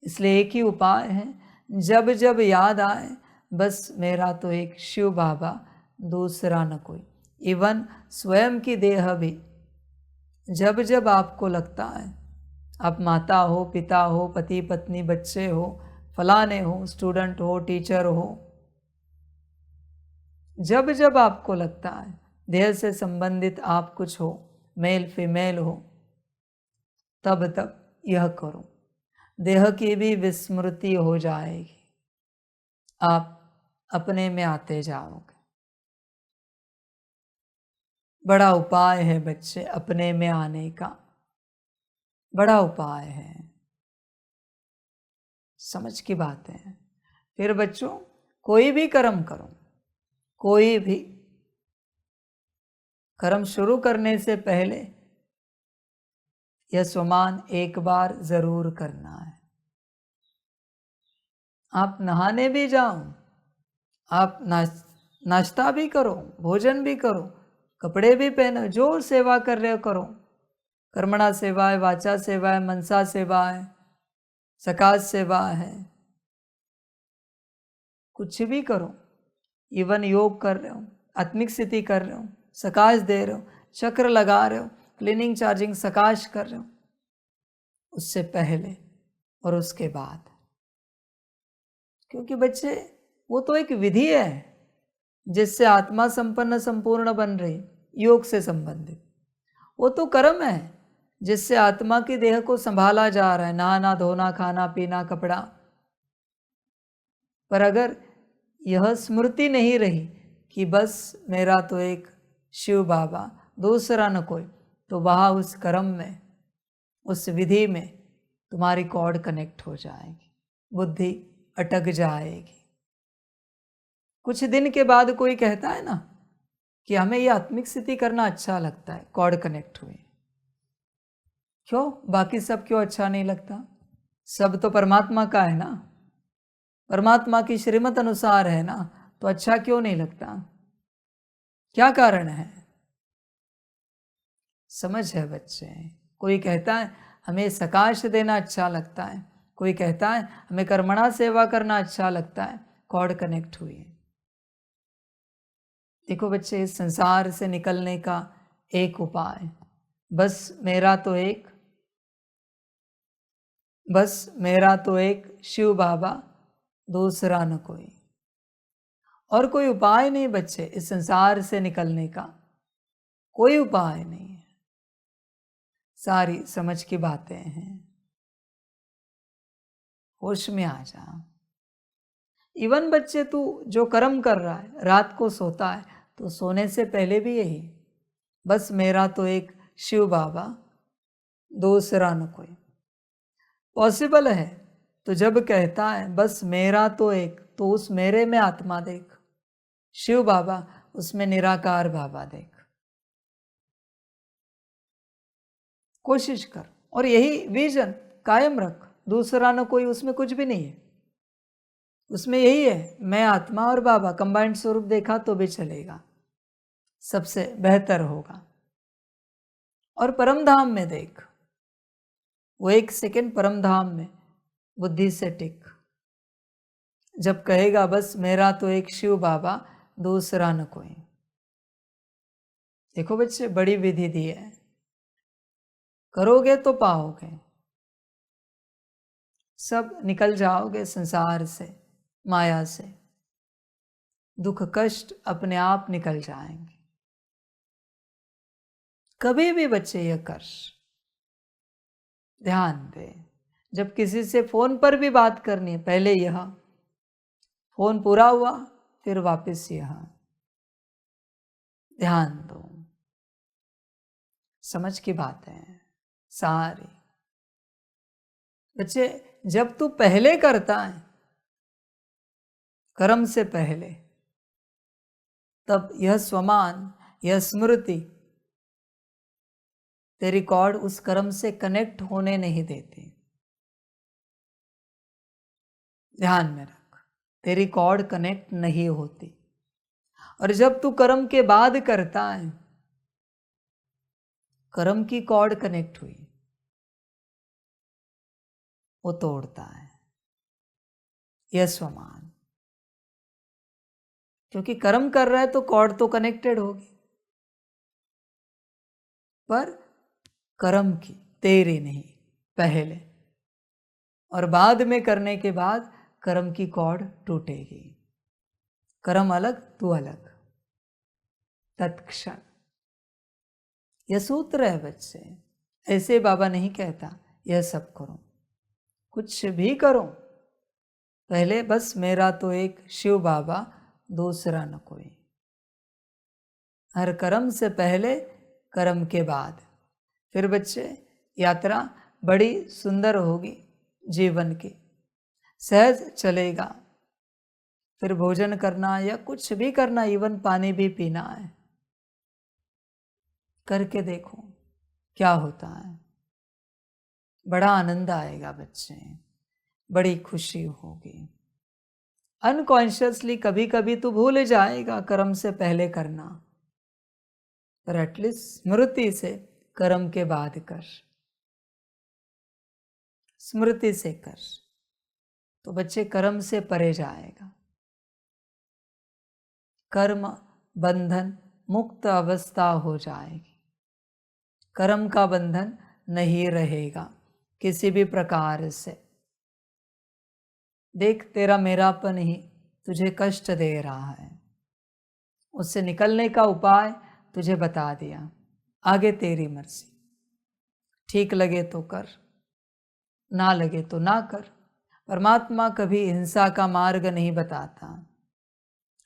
Speaker 1: इसलिए एक ही उपाय है, जब जब याद आए बस मेरा तो एक शिव बाबा, दूसरा न कोई। इवन स्वयं की देह भी, जब जब आपको लगता है, आप माता हो, पिता हो, पति पत्नी, बच्चे हो, फलाने हो, स्टूडेंट हो, टीचर हो, जब जब आपको लगता है देह से संबंधित आप कुछ हो, मेल फीमेल हो, तब तब यह करो, देह की भी विस्मृति हो जाएगी, आप अपने में आते जाओगे। बड़ा उपाय है बच्चे अपने में आने का, बड़ा उपाय है, समझ की बात है। फिर बच्चों, कोई भी कर्म करो, कोई भी कर्म शुरू करने से पहले यह स्वमान एक बार जरूर करना है। आप नहाने भी जाओ, आप नाश्ता भी करो, भोजन भी करो, कपड़े भी पहनो, जो सेवा कर रहे हो करो, कर्मणा सेवा है, वाचा सेवा है, मनसा सेवा है, सकाश सेवा है, कुछ भी करो, इवन योग कर रहे हो, आत्मिक स्थिति कर रहे हो, सकाश दे रहे हो, चक्र लगा रहे हो, क्लीनिंग चार्जिंग सकाश कर रहे हो, उससे पहले और उसके बाद। क्योंकि बच्चे, वो तो एक विधि है जिससे आत्मा संपन्न संपूर्ण बन रही, योग से संबंधित। वो तो कर्म है जिससे आत्मा की देह को संभाला जा रहा है, नहाना धोना, खाना पीना, कपड़ा। पर अगर यह स्मृति नहीं रही कि बस मेरा तो एक शिव बाबा, दूसरा न कोई, तो वहाँ उस कर्म में, उस विधि में तुम्हारी कॉर्ड कनेक्ट हो जाएगी, बुद्धि अटक जाएगी। कुछ दिन के बाद कोई कहता है ना कि हमें ये आत्मिक स्थिति करना अच्छा लगता है, कॉर्ड कनेक्ट हुई। क्यों? बाकी सब क्यों अच्छा नहीं लगता? सब तो परमात्मा का है ना, परमात्मा की श्रीमत अनुसार है ना, तो अच्छा क्यों नहीं लगता? क्या कारण है? समझ है बच्चे। कोई कहता है हमें सकाश देना अच्छा लगता है, कोई कहता है हमें कर्मणा सेवा करना अच्छा लगता है, कॉर्ड कनेक्ट हुई है। देखो बच्चे, इस संसार से निकलने का एक उपाय, बस मेरा तो एक शिव बाबा, दूसरा न कोई। और कोई उपाय नहीं बच्चे, इस संसार से निकलने का कोई उपाय नहीं है। सारी समझ की बातें हैं, होश में आ जा। इवन बच्चे, तू जो कर्म कर रहा है, रात को सोता है, तो सोने से पहले भी यही, बस मेरा तो एक शिव बाबा, दूसरा न कोई। पॉसिबल है तो जब कहता है बस मेरा तो एक, तो उस मेरे में आत्मा देख, शिव बाबा, उसमें निराकार बाबा देख। कोशिश कर और यही विजन कायम रख, दूसरा न कोई, उसमें कुछ भी नहीं है, उसमें यही है, मैं आत्मा और बाबा कंबाइंड स्वरूप देखा तो भी चलेगा, सबसे बेहतर होगा। और परम धाम में देख, वो एक सेकंड परम धाम में बुद्धि से टिक, जब कहेगा बस मेरा तो एक शिव बाबा, दूसरा न कोई। देखो बच्चे, बड़ी विधि दी है, करोगे तो पाओगे, सब निकल जाओगे संसार से, माया से, दुख कष्ट अपने आप निकल जाएंगे। कभी भी बच्चे यह कर, ध्यान दे, जब किसी से फोन पर भी बात करनी है, पहले यह, फोन पूरा हुआ फिर वापस यह, ध्यान दो। समझ की बात है सारी। बच्चे, जब तू पहले करता है कर्म से पहले, तब यह स्वमान, यह स्मृति तेरी कॉर्ड उस कर्म से कनेक्ट होने नहीं देती। ध्यान में रख, तेरी कॉर्ड कनेक्ट नहीं होती। और जब तू कर्म के बाद करता है, कर्म की कॉर्ड कनेक्ट हुई, वो तोड़ता है। यह स्वमान, क्योंकि कर्म कर रहा है तो कॉर्ड तो कनेक्टेड होगी, पर कर्म की, तेरी नहीं, पहले। और बाद में करने के बाद कर्म की कॉर्ड टूटेगी। कर्म अलग, तू अलग, तत्क्षण। यह सूत्र है बच्चे, ऐसे बाबा नहीं कहता यह सब करो, कुछ भी करो, पहले बस मेरा तो एक शिव बाबा, दूसरा न कोई। हर कर्म से पहले, कर्म के बाद। फिर बच्चे यात्रा बड़ी सुंदर होगी जीवन की, सहज चलेगा। फिर भोजन करना या कुछ भी करना, इवन पानी भी पीना है, करके देखो क्या होता है। बड़ा आनंद आएगा बच्चे, बड़ी खुशी होगी। अनकॉन्शियसली कभी कभी तो भूल जाएगा कर्म से पहले करना, पर एटलीस्ट स्मृति से कर्म के बाद कर, स्मृति से कर, तो बच्चे कर्म से परे जाएगा। कर्म बंधन मुक्त अवस्था हो जाएगी, कर्म का बंधन नहीं रहेगा किसी भी प्रकार से। देख, तेरा मेरापन ही तुझे कष्ट दे रहा है, उससे निकलने का उपाय तुझे बता दिया, आगे तेरी मर्जी। ठीक लगे तो कर, ना लगे तो ना कर। परमात्मा कभी हिंसा का मार्ग नहीं बताता।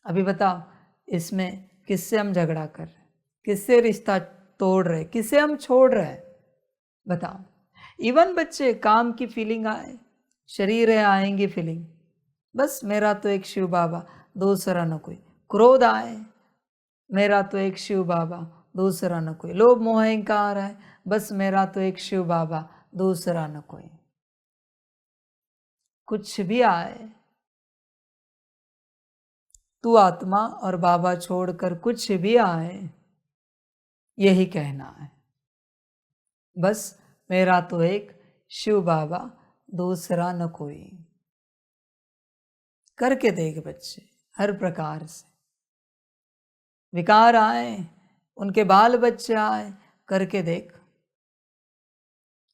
Speaker 1: अभी बताओ, इसमें किससे हम झगड़ा कर रहे, किससे रिश्ता तोड़ रहे, किसे हम छोड़ रहे हैं, बताओ। इवन बच्चे काम की फीलिंग आए, शरीर है, आएंगी फीलिंग, बस मेरा तो एक शिव बाबा, दूसरा न कोई। क्रोध आए, मेरा तो एक शिव बाबा, दूसरा न कोई। लोभ मोह अहंकार है, बस मेरा तो एक शिव बाबा, दूसरा न कोई। कुछ भी आए, तू आत्मा और बाबा छोड़कर कुछ भी आए, यही कहना है, बस मेरा तो एक शिव बाबा, दूसरा न कोई। करके देख बच्चे, हर प्रकार से। विकार आए, उनके बाल बच्चे आए, करके देख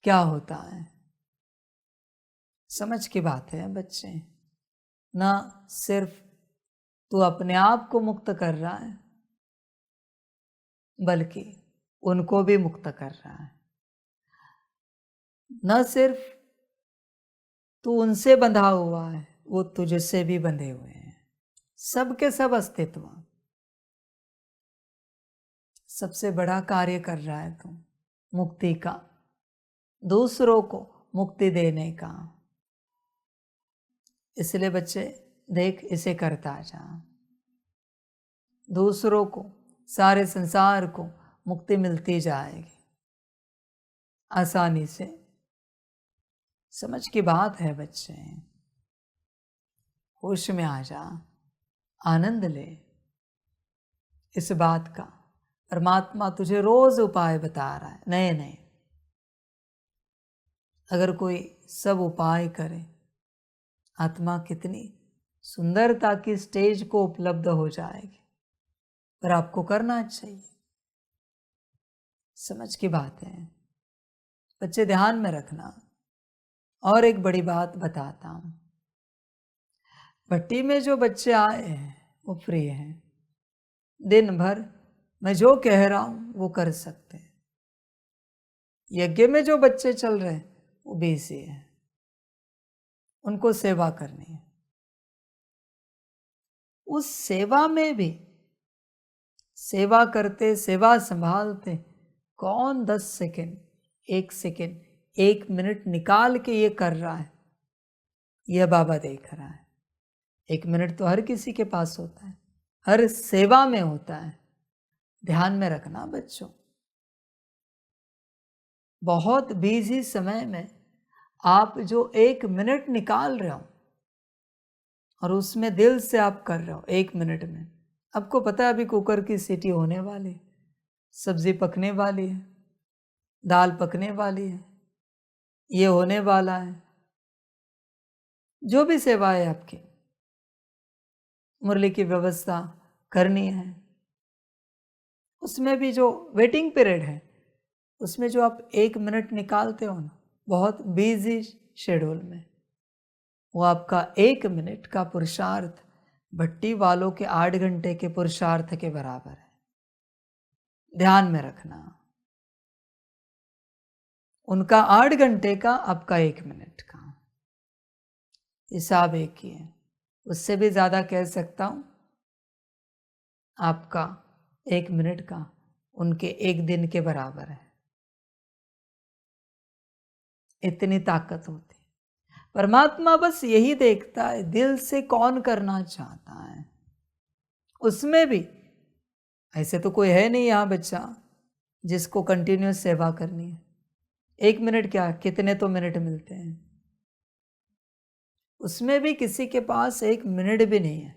Speaker 1: क्या होता है। समझ की बात है बच्चे, ना सिर्फ तू अपने आप को मुक्त कर रहा है, बल्कि उनको भी मुक्त कर रहा है। न सिर्फ तू उनसे बंधा हुआ है, वो तुझसे भी बंधे हुए हैं। सबके सब अस्तित्व, सबसे बड़ा कार्य कर रहा है तू, मुक्ति का, दूसरों को मुक्ति देने का। इसलिए बच्चे देख, इसे करता जा, दूसरों को, सारे संसार को मुक्ति मिलती जाएगी आसानी से। समझ की बात है बच्चे, होश में आ जा, आनंद ले इस बात का। परमात्मा तुझे रोज उपाय बता रहा है, नए नए। अगर कोई सब उपाय करे, आत्मा कितनी सुंदरता की स्टेज को उपलब्ध हो जाएगी, पर आपको करना चाहिए। समझ की बात है बच्चे, ध्यान में रखना। और एक बड़ी बात बताता हूं, भट्टी में जो बच्चे आए हैं वो फ्री हैं, दिन भर मैं जो कह रहा हूं वो कर सकते हैं। यज्ञ में जो बच्चे चल रहे हैं वो बिजी है, उनको सेवा करनी है। उस सेवा में भी, सेवा करते, सेवा संभालते, कौन 10 सेकेंड, 1 सेकेंड, 1 मिनट निकाल के ये कर रहा है, यह बाबा देख रहा है। 1 मिनट तो हर किसी के पास होता है, हर सेवा में होता है। ध्यान में रखना बच्चों, बहुत बिजी समय में आप जो 1 मिनट निकाल रहे हो और उसमें दिल से आप कर रहे हो, 1 मिनट में आपको पता है अभी कुकर की सीटी होने वाली, सब्जी पकने वाली है, दाल पकने वाली है, ये होने वाला है, जो भी सेवा है आपकी, मुरली की व्यवस्था करनी है, उसमें भी जो वेटिंग पीरियड है उसमें जो आप 1 मिनट निकालते हो ना, बहुत बिजी शेड्यूल में, वो आपका 1 मिनट का पुरुषार्थ भट्टी वालों के 8 घंटे के पुरुषार्थ के बराबर है। ध्यान में रखना, उनका 8 घंटे का, आपका 1 मिनट का, हिसाब एक ही है। उससे भी ज्यादा कह सकता हूं, आपका 1 मिनट का उनके 1 दिन के बराबर है। इतनी ताकत होती है। परमात्मा बस यही देखता है दिल से कौन करना चाहता है। उसमें भी ऐसे तो कोई है नहीं यहाँ बच्चा जिसको कंटिन्यूस सेवा करनी है। 1 मिनट क्या, कितने तो मिनट मिलते हैं, उसमें भी किसी के पास 1 मिनट भी नहीं है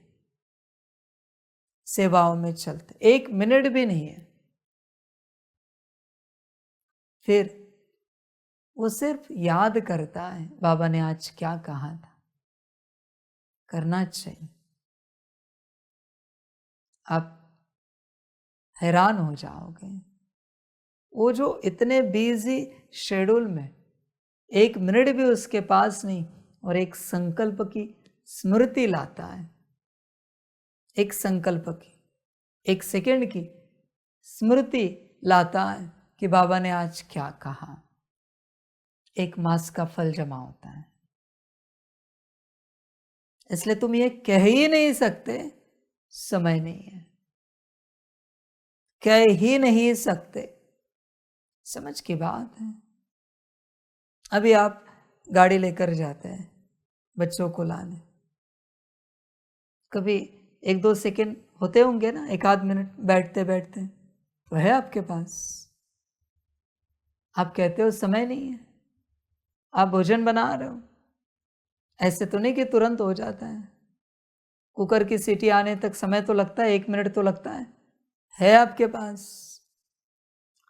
Speaker 1: सेवाओं में चलते, 1 मिनट भी नहीं है। फिर वो सिर्फ याद करता है बाबा ने आज क्या कहा था, करना चाहिए। आप हैरान हो जाओगे, वो जो इतने बिजी शेड्यूल में 1 मिनट भी उसके पास नहीं और एक संकल्प की स्मृति लाता है, एक संकल्प की, 1 सेकंड की स्मृति लाता है कि बाबा ने आज क्या कहा। 1 मास का फल जमा होता है। इसलिए तुम ये कह ही नहीं सकते समय नहीं है, कह ही नहीं सकते। समझ की बात है। अभी आप गाड़ी लेकर जाते हैं बच्चों को लाने, कभी 1-2 सेकंड होते होंगे ना, 1 आध मिनट बैठते बैठते तो है आपके पास। आप कहते हो समय नहीं है, आप भोजन बना रहे हो, ऐसे तो नहीं कि तुरंत हो जाता है। कुकर की सीटी आने तक समय तो लगता है, 1 मिनट तो लगता है आपके पास।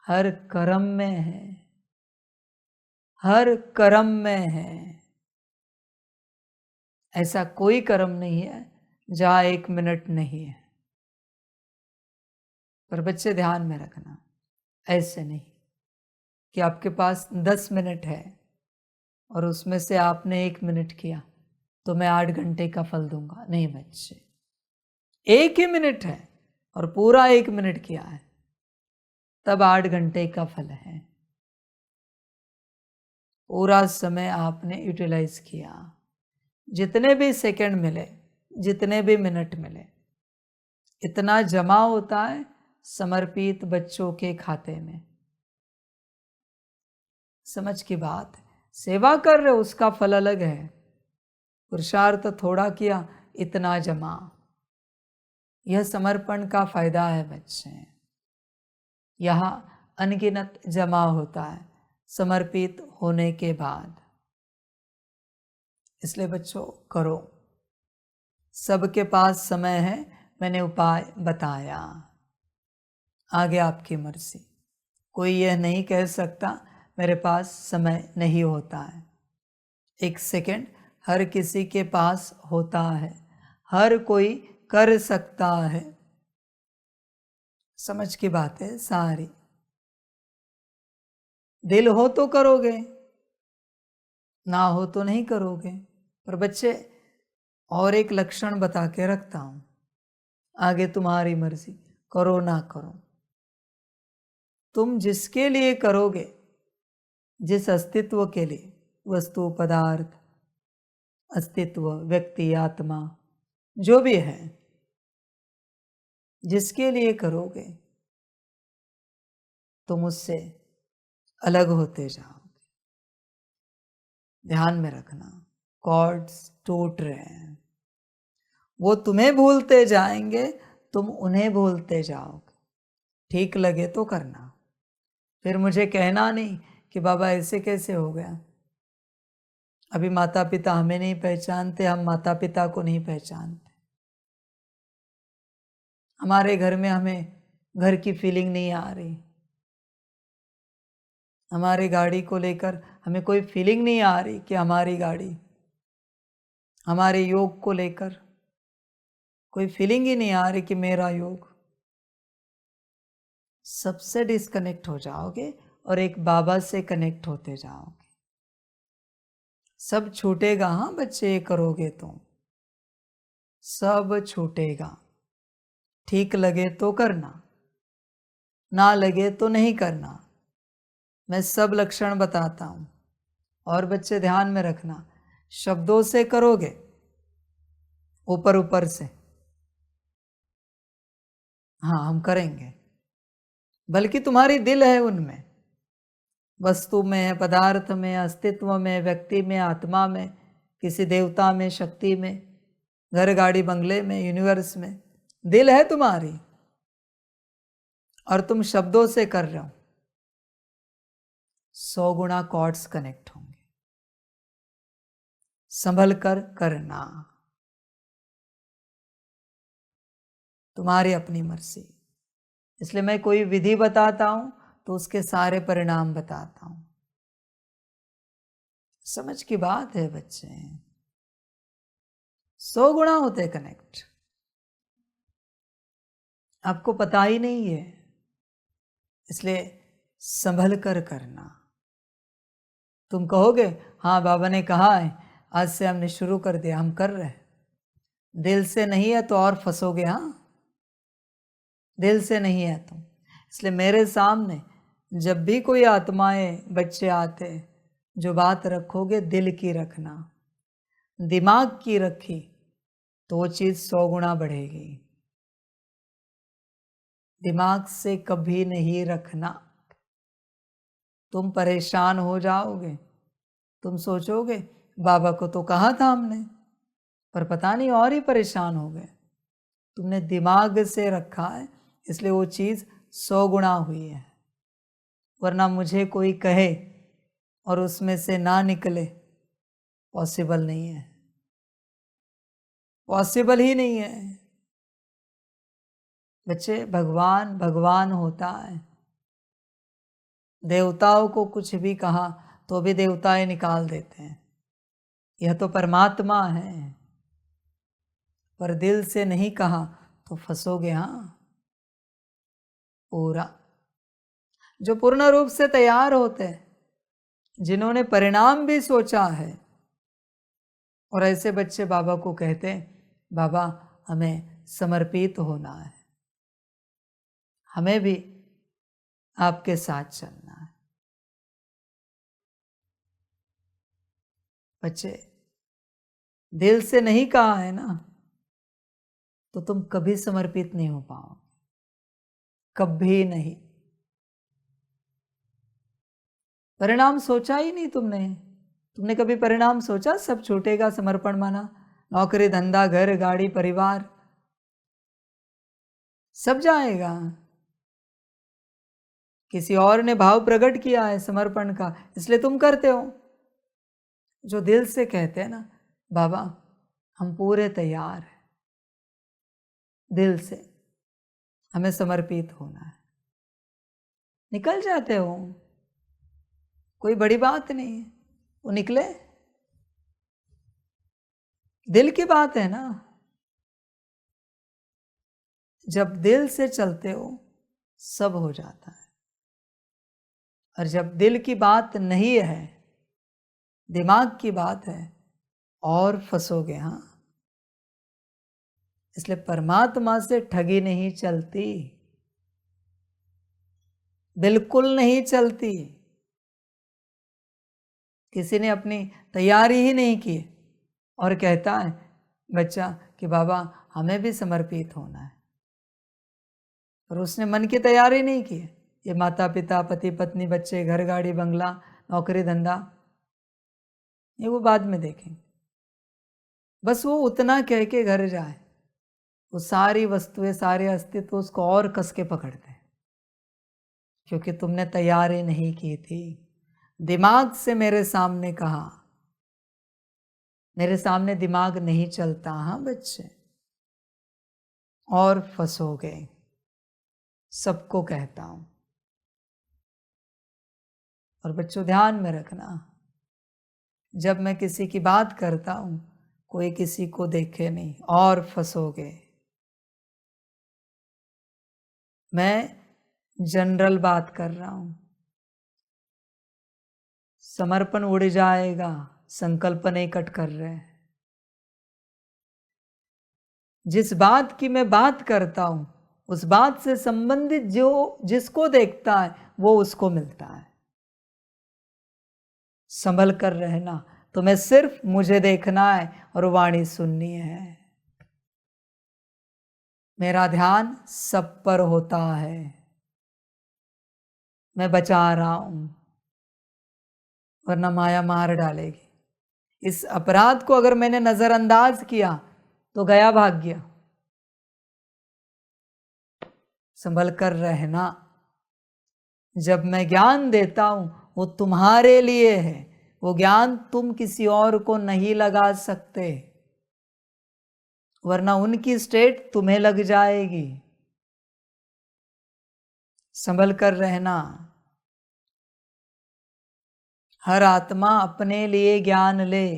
Speaker 1: हर कर्म में है, हर कर्म में है। ऐसा कोई कर्म नहीं है जहां 1 मिनट नहीं है। पर बच्चे ध्यान में रखना, ऐसे नहीं कि आपके पास 10 मिनट है और उसमें से आपने 1 मिनट किया तो मैं 8 घंटे का फल दूंगा। नहीं बच्चे, 1 ही मिनट है और पूरा 1 मिनट किया है तब 8 घंटे का फल है। पूरा समय आपने यूटिलाइज किया, जितने भी सेकंड मिले, जितने भी मिनट मिले, इतना जमा होता है समर्पित बच्चों के खाते में। समझ की बात है। सेवा कर रहे हो उसका फल अलग है, पुरुषार्थ थोड़ा किया, इतना जमा। यह समर्पण का फायदा है बच्चे। यहाँ अनगिनत जमा होता है समर्पित होने के बाद। इसलिए बच्चों करो, सबके पास समय है, मैंने उपाय बताया, आगे आपकी मर्जी। कोई यह नहीं कह सकता मेरे पास समय नहीं होता है। 1 सेकंड हर किसी के पास होता है, हर कोई कर सकता है। समझ की बात है सारी। दिल हो तो करोगे, ना हो तो नहीं करोगे। पर बच्चे और एक लक्षण बता के रखता हूं, आगे तुम्हारी मर्जी, करो ना करो। तुम जिसके लिए करोगे, जिस अस्तित्व के लिए, वस्तु पदार्थ अस्तित्व, व्यक्ति, आत्मा, जो भी है, जिसके लिए करोगे तुम उससे अलग होते जाओगे। ध्यान में रखना, कॉर्ड्स टूट रहे हैं। वो तुम्हें भूलते जाएंगे, तुम उन्हें भूलते जाओगे। ठीक लगे तो करना, फिर मुझे कहना नहीं कि बाबा ऐसे कैसे हो गया। अभी माता पिता हमें नहीं पहचानते, हम माता पिता को नहीं पहचानते। हमारे घर में हमें घर की फीलिंग नहीं आ रही, हमारी गाड़ी को लेकर हमें कोई फीलिंग नहीं आ रही कि हमारी गाड़ी, हमारे योग को लेकर कोई फीलिंग ही नहीं आ रही कि मेरा योग। सबसे डिस्कनेक्ट हो जाओगे और एक बाबा से कनेक्ट होते जाओगे। सब छूटेगा। हाँ बच्चे, ये करोगे तो सब छूटेगा। ठीक लगे तो करना, ना लगे तो नहीं करना। मैं सब लक्षण बताता हूँ। और बच्चे ध्यान में रखना, शब्दों से करोगे, ऊपर ऊपर से हाँ हम करेंगे, बल्कि तुम्हारी दिल है उनमें, वस्तु में, पदार्थ में, अस्तित्व में, व्यक्ति में, आत्मा में, किसी देवता में, शक्ति में, घर गाड़ी बंगले में, यूनिवर्स में दिल है तुम्हारी, और तुम शब्दों से कर रहे हो। 100 गुना कॉर्ड्स कनेक्ट होंगे। संभल कर करना, तुम्हारी अपनी मर्जी। इसलिए मैं कोई विधि बताता हूं तो उसके सारे परिणाम बताता हूं। समझ की बात है बच्चे। 100 गुना होते कनेक्ट, आपको पता ही नहीं है। इसलिए संभल कर करना। तुम कहोगे हाँ बाबा ने कहा है, आज से हमने शुरू कर दिया, हम कर रहे हैं। दिल से नहीं है तो और फंसोगे। हाँ दिल से नहीं है तुम। इसलिए मेरे सामने जब भी कोई आत्माएं, बच्चे आते, जो बात रखोगे दिल की रखना, दिमाग की रखी तो वो चीज 100 गुना बढ़ेगी। दिमाग से कभी नहीं रखना, तुम परेशान हो जाओगे। तुम सोचोगे बाबा को तो कहा था हमने, पर पता नहीं और ही परेशान हो गए। तुमने दिमाग से रखा है, इसलिए वो चीज 100 गुना हुई है। वरना मुझे कोई कहे और उसमें से ना निकले, पॉसिबल नहीं है, पॉसिबल ही नहीं है। बच्चे भगवान भगवान होता है। देवताओं को कुछ भी कहा तो भी देवताएं निकाल देते हैं। यह तो परमात्मा है, पर दिल से नहीं कहा तो फंसोगे। हाँ पूरा, जो पूर्ण रूप से तैयार होते हैं, जिन्होंने परिणाम भी सोचा है, और ऐसे बच्चे बाबा को कहते हैं बाबा हमें समर्पित होना है, हमें भी आपके साथ चलना है। बच्चे दिल से नहीं कहा है ना, तो तुम कभी समर्पित नहीं हो पाओगे, कभी नहीं। परिणाम सोचा ही नहीं तुमने। तुमने कभी परिणाम सोचा? सब छूटेगा, समर्पण माना, नौकरी धंधा घर गाड़ी परिवार सब जाएगा। किसी और ने भाव प्रकट किया है समर्पण का, इसलिए तुम करते हो। जो दिल से कहते हैं ना बाबा हम पूरे तैयार हैं, दिल से हमें समर्पित होना है, निकल जाते हो। कोई बड़ी बात नहीं है, वो निकले, दिल की बात है ना। जब दिल से चलते हो सब हो जाता है, और जब दिल की बात नहीं है, दिमाग की बात है, और फंसोगे। हाँ इसलिए परमात्मा से ठगी नहीं चलती, बिल्कुल नहीं चलती। किसी ने अपनी तैयारी ही नहीं की और कहता है बच्चा कि बाबा हमें भी समर्पित होना है, और उसने मन की तैयारी नहीं की। ये माता पिता, पति पत्नी, बच्चे, घर गाड़ी बंगला, नौकरी धंधा, ये वो बाद में देखेंगे। बस वो उतना कह के घर जाए, वो सारी वस्तुएं, सारे अस्तित्व उसको और कस के पकड़ते हैं, क्योंकि तुमने तैयारी नहीं की थी। दिमाग से मेरे सामने कहा, मेरे सामने दिमाग नहीं चलता। हाँ बच्चे, और फंसोगे। सबको कहता हूं। और बच्चों ध्यान में रखना, जब मैं किसी की बात करता हूं, कोई किसी को देखे नहीं, और फंसोगे। मैं जनरल बात कर रहा हूं। समर्पण उड़ जाएगा, संकल्प नहीं कट कर रहे। जिस बात की मैं बात करता हूं, उस बात से संबंधित जो जिसको देखता है वो उसको मिलता है। संभल कर रहना, तुम्हें सिर्फ मुझे देखना है और वाणी सुननी है। मेरा ध्यान सब पर होता है। मैं बचा रहा हूं, वरना माया मार डालेगी। इस अपराध को अगर मैंने नजरअंदाज किया तो गया भाग्य। संभल कर रहना। जब मैं ज्ञान देता हूं वो तुम्हारे लिए है, वो ज्ञान तुम किसी और को नहीं लगा सकते, वरना उनकी स्टेट तुम्हें लग जाएगी। संभल कर रहना। हर आत्मा अपने लिए ज्ञान ले।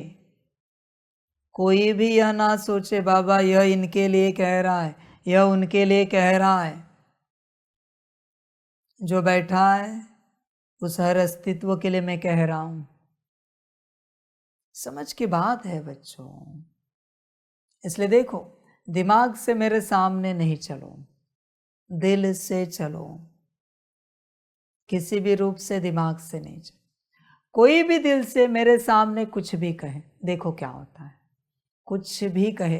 Speaker 1: कोई भी यह ना सोचे बाबा यह इनके लिए कह रहा है, यह उनके लिए कह रहा है। जो बैठा है उस हर अस्तित्व के लिए मैं कह रहा हूं। समझ की बात है बच्चों। इसलिए देखो, दिमाग से मेरे सामने नहीं चलो, दिल से चलो। किसी भी रूप से दिमाग से नहीं चलो। कोई भी दिल से मेरे सामने कुछ भी कहे, देखो क्या होता है। कुछ भी कहे,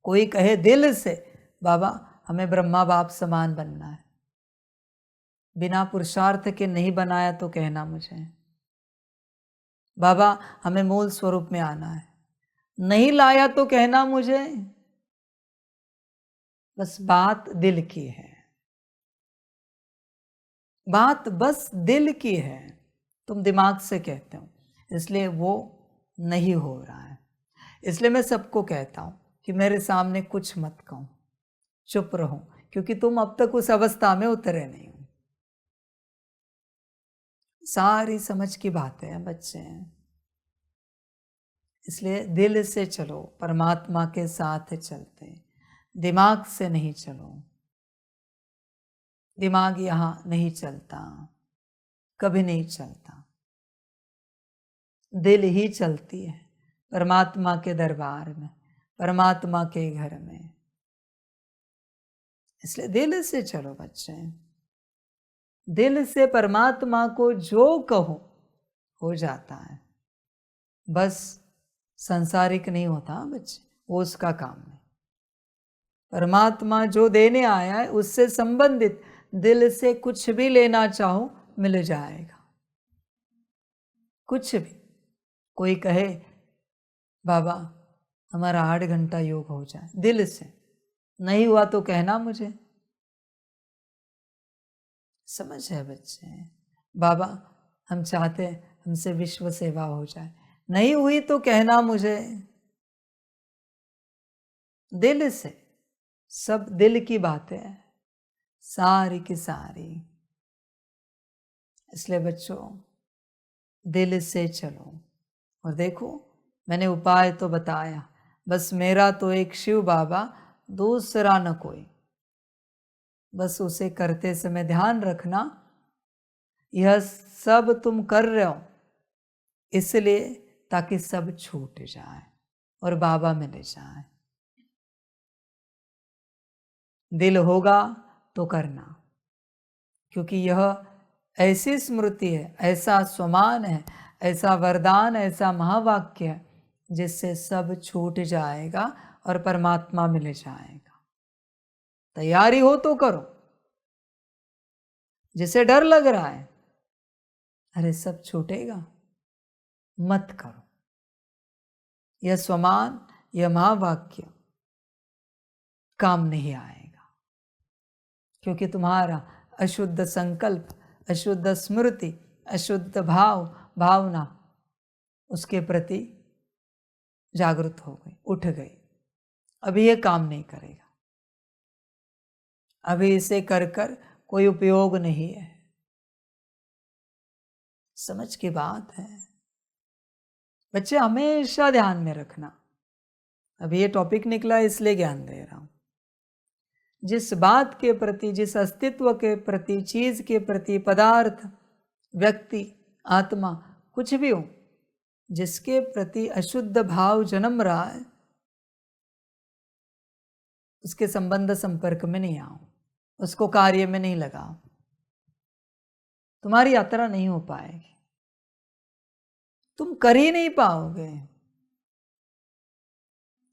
Speaker 1: कोई कहे दिल से बाबा हमें ब्रह्मा बाप समान बनना है, बिना पुरुषार्थ के नहीं बनाया तो कहना मुझे। बाबा हमें मूल स्वरूप में आना है, नहीं लाया तो कहना मुझे। बस बात दिल की है, बात बस दिल की है। तुम दिमाग से कहते हो, इसलिए वो नहीं हो रहा है। इसलिए मैं सबको कहता हूं कि मेरे सामने कुछ मत कहो, चुप रहो, क्योंकि तुम अब तक उस अवस्था में उतरे नहीं हो। सारी समझ की बातें हैं बच्चे। इसलिए दिल से चलो, परमात्मा के साथ चलते, दिमाग से नहीं चलो। दिमाग यहां नहीं चलता, कभी नहीं चलता। दिल ही चलती है परमात्मा के दरबार में, परमात्मा के घर में। इसलिए दिल से चलो बच्चे। दिल से परमात्मा को जो कहो हो जाता है। बस संसारिक नहीं होता बच्चे, वो उसका काम नहीं। परमात्मा जो देने आया है उससे संबंधित दिल से कुछ भी लेना चाहो मिल जाएगा। कुछ भी। कोई कहे बाबा हमारा 8 घंटा योग हो जाए, दिल से। नहीं हुआ तो कहना मुझे। समझ है बच्चे। बाबा हम चाहते हैं हमसे विश्व सेवा हो जाए, नहीं हुई तो कहना मुझे। दिल से, सब दिल की बातें हैं, सारी की सारी। इसलिए बच्चों दिल से चलो। और देखो मैंने उपाय तो बताया, बस मेरा तो एक शिव बाबा, दूसरा न कोई। बस उसे करते समय ध्यान रखना, यह सब तुम कर रहे हो इसलिए ताकि सब छूट जाए और बाबा मिल जाए। दिल होगा तो करना, क्योंकि यह ऐसी स्मृति है, ऐसा स्वमान है, ऐसा वरदान, ऐसा महावाक्य है जिससे सब छूट जाएगा और परमात्मा मिल जाएगा। तैयारी हो तो करो। जिसे डर लग रहा है अरे सब छूटेगा, मत करो। यह स्वमान, यह महावाक्य काम नहीं आएगा, क्योंकि तुम्हारा अशुद्ध संकल्प, अशुद्ध स्मृति, अशुद्ध भाव, भावना उसके प्रति जागृत हो गई, उठ गई। अभी ये काम नहीं करेगा, अभी इसे कर कर कोई उपयोग नहीं है। समझ की बात है बच्चे, हमेशा ध्यान में रखना। अभी ये टॉपिक निकला इसलिए ज्ञान दे रहा हूं। जिस बात के प्रति, जिस अस्तित्व के प्रति, चीज के प्रति, पदार्थ, व्यक्ति, आत्मा, कुछ भी हो, जिसके प्रति अशुद्ध भाव जन्म रहा है, उसके संबंध संपर्क में नहीं आओ, उसको कार्य में नहीं लगाओ, तुम्हारी यात्रा नहीं हो पाएगी, तुम कर ही नहीं पाओगे,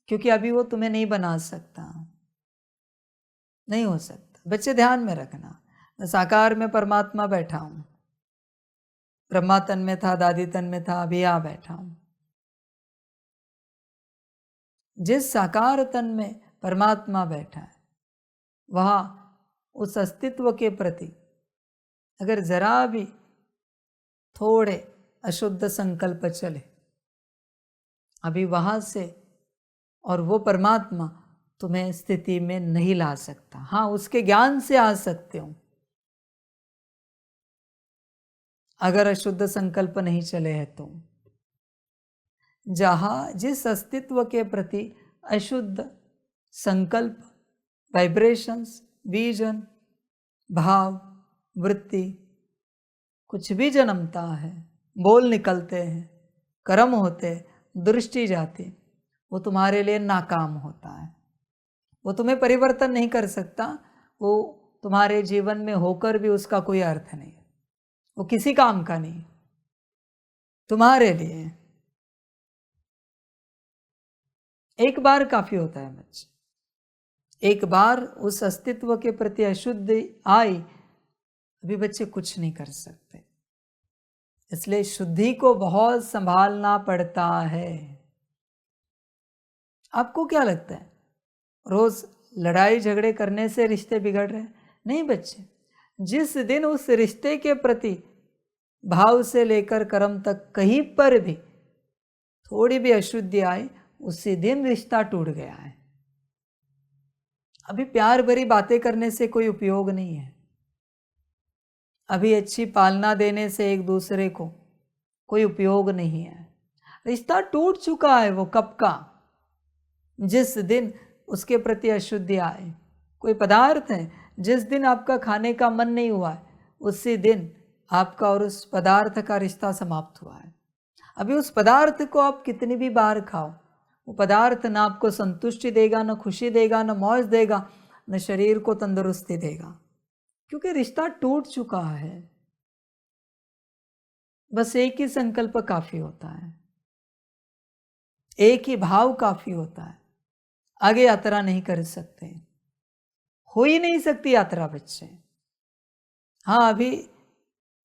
Speaker 1: क्योंकि अभी वो तुम्हें नहीं बना सकता, नहीं हो सकता। बच्चे ध्यान में रखना, मैं साकार में परमात्मा बैठा हूं, ब्रह्मा तन में था, दादी तन में था, अभी आ बैठा हूं। जिस साकार तन में परमात्मा बैठा है, वहां उस अस्तित्व के प्रति अगर जरा भी थोड़े अशुद्ध संकल्प चले, अभी वहां से और वो परमात्मा तुम्हें स्थिति में नहीं ला सकता। हाँ, उसके ज्ञान से आ सकते हो, अगर अशुद्ध संकल्प नहीं चले हैं तो। जहां जिस अस्तित्व के प्रति अशुद्ध संकल्प, वाइब्रेशंस, विजन, भाव, वृत्ति कुछ भी जन्मता है, बोल निकलते हैं, कर्म होते, दृष्टि जाती, वो तुम्हारे लिए नाकाम होता है। वो तुम्हें परिवर्तन नहीं कर सकता, वो तुम्हारे जीवन में होकर भी उसका कोई अर्थ नहीं, वो किसी काम का नहीं तुम्हारे लिए। एक बार काफी होता है बच्चे, एक बार उस अस्तित्व के प्रति अशुद्धि आई, अभी बच्चे कुछ नहीं कर सकते। इसलिए शुद्धि को बहुत संभालना पड़ता है। आपको क्या लगता है रोज लड़ाई झगड़े करने से रिश्ते बिगड़ रहे हैं? नहीं बच्चे, जिस दिन उस रिश्ते के प्रति भाव से लेकर कर्म तक कहीं पर भी थोड़ी भी अशुद्धि आई, उसी दिन रिश्ता टूट गया है। अभी प्यार भरी बातें करने से कोई उपयोग नहीं है, अभी अच्छी पालना देने से एक दूसरे को कोई उपयोग नहीं है। रिश्ता टूट चुका है वो कब का, जिस दिन उसके प्रति अशुद्धि आए। कोई पदार्थ है, जिस दिन आपका खाने का मन नहीं हुआ है, उसी दिन आपका और उस पदार्थ का रिश्ता समाप्त हुआ है। अभी उस पदार्थ को आप कितनी भी बार खाओ, वो पदार्थ ना आपको संतुष्टि देगा, ना खुशी देगा, ना मौज देगा, न शरीर को तंदुरुस्ती देगा, क्योंकि रिश्ता टूट चुका है। बस एक ही संकल्प काफी होता है, एक ही भाव काफी होता है। आगे यात्रा नहीं कर सकते, हो ही नहीं सकती यात्रा बच्चे। हाँ, अभी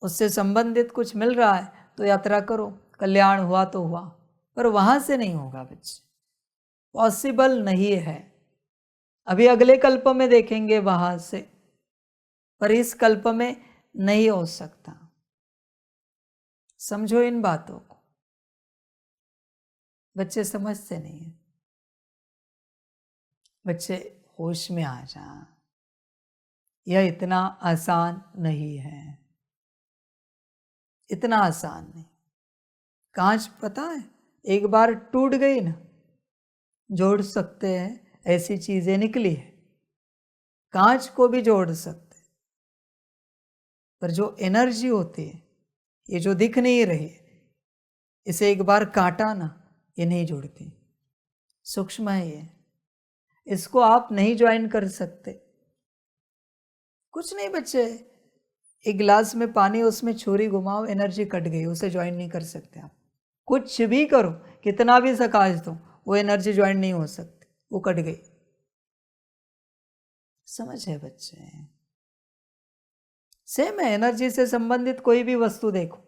Speaker 1: उससे संबंधित कुछ मिल रहा है तो यात्रा करो, कल्याण हुआ तो हुआ, पर वहां से नहीं होगा बच्चे, पॉसिबल नहीं है। अभी अगले कल्प में देखेंगे वहां से, पर इस कल्प में नहीं हो सकता। समझो इन बातों को, बच्चे समझते नहीं है। बच्चे होश में आ जा, यह इतना आसान नहीं है, इतना आसान नहीं। कांच पता है एक बार टूट गई ना, जोड़ सकते हैं, ऐसी चीजें निकली है, कांच को भी जोड़ सकते, पर जो एनर्जी होती है, ये जो दिख नहीं रही, इसे एक बार काटा ना, ये नहीं जुड़ती, सूक्ष्म है ये, इसको आप नहीं ज्वाइन कर सकते। कुछ नहीं बच्चे, एक गिलास में पानी, उसमें छुरी घुमाओ, एनर्जी कट गई, उसे ज्वाइन नहीं कर सकते आप। कुछ भी करो, कितना भी सकाश दो, वो एनर्जी ज्वाइन नहीं हो सकती, वो कट गई। समझ है बच्चे? सेम है, एनर्जी से संबंधित कोई भी वस्तु देखो,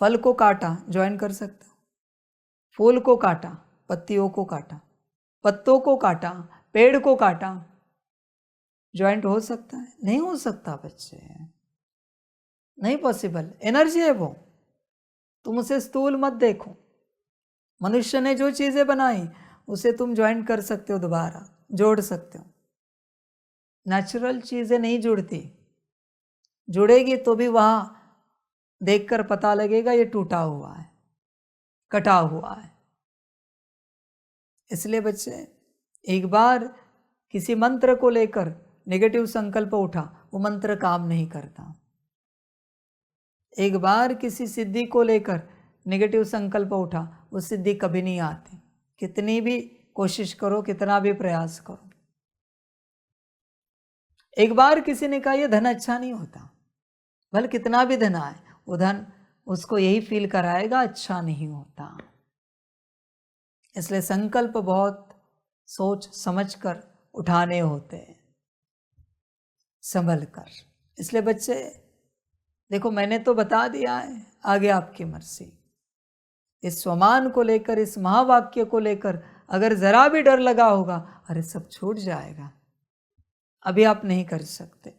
Speaker 1: फल को काटा ज्वाइन कर सकते हो, फूल को काटा पत्तियों को काटा, पत्तों को काटा, पेड़ को काटा, ज्वाइंट हो सकता है? नहीं हो सकता बच्चे, नहीं पॉसिबल। एनर्जी है वो, तुम उसे स्थूल मत देखो। मनुष्य ने जो चीजें बनाई उसे तुम ज्वाइंट कर सकते हो, दोबारा जोड़ सकते हो। नेचुरल चीजें नहीं जुड़ती, जुड़ेगी तो भी वहां देखकर पता लगेगा ये टूटा हुआ है, कटा हुआ है। इसलिए बच्चे, एक बार किसी मंत्र को लेकर नेगेटिव संकल्प उठा, वो मंत्र काम नहीं करता। एक बार किसी सिद्धि को लेकर नेगेटिव संकल्प उठा, वो सिद्धि कभी नहीं आती, कितनी भी कोशिश करो, कितना भी प्रयास करो। एक बार किसी ने कहा यह धन अच्छा नहीं होता, भले कितना भी धन आए, वो धन उसको यही फील कराएगा अच्छा नहीं होता। इसलिए संकल्प बहुत सोच समझ कर उठाने होते हैं, संभल कर। इसलिए बच्चे देखो, मैंने तो बता दिया है, आगे आपकी मर्जी। इस स्वमान को लेकर, इस महावाक्य को लेकर अगर जरा भी डर लगा होगा, अरे सब छूट जाएगा, अभी आप नहीं कर सकते,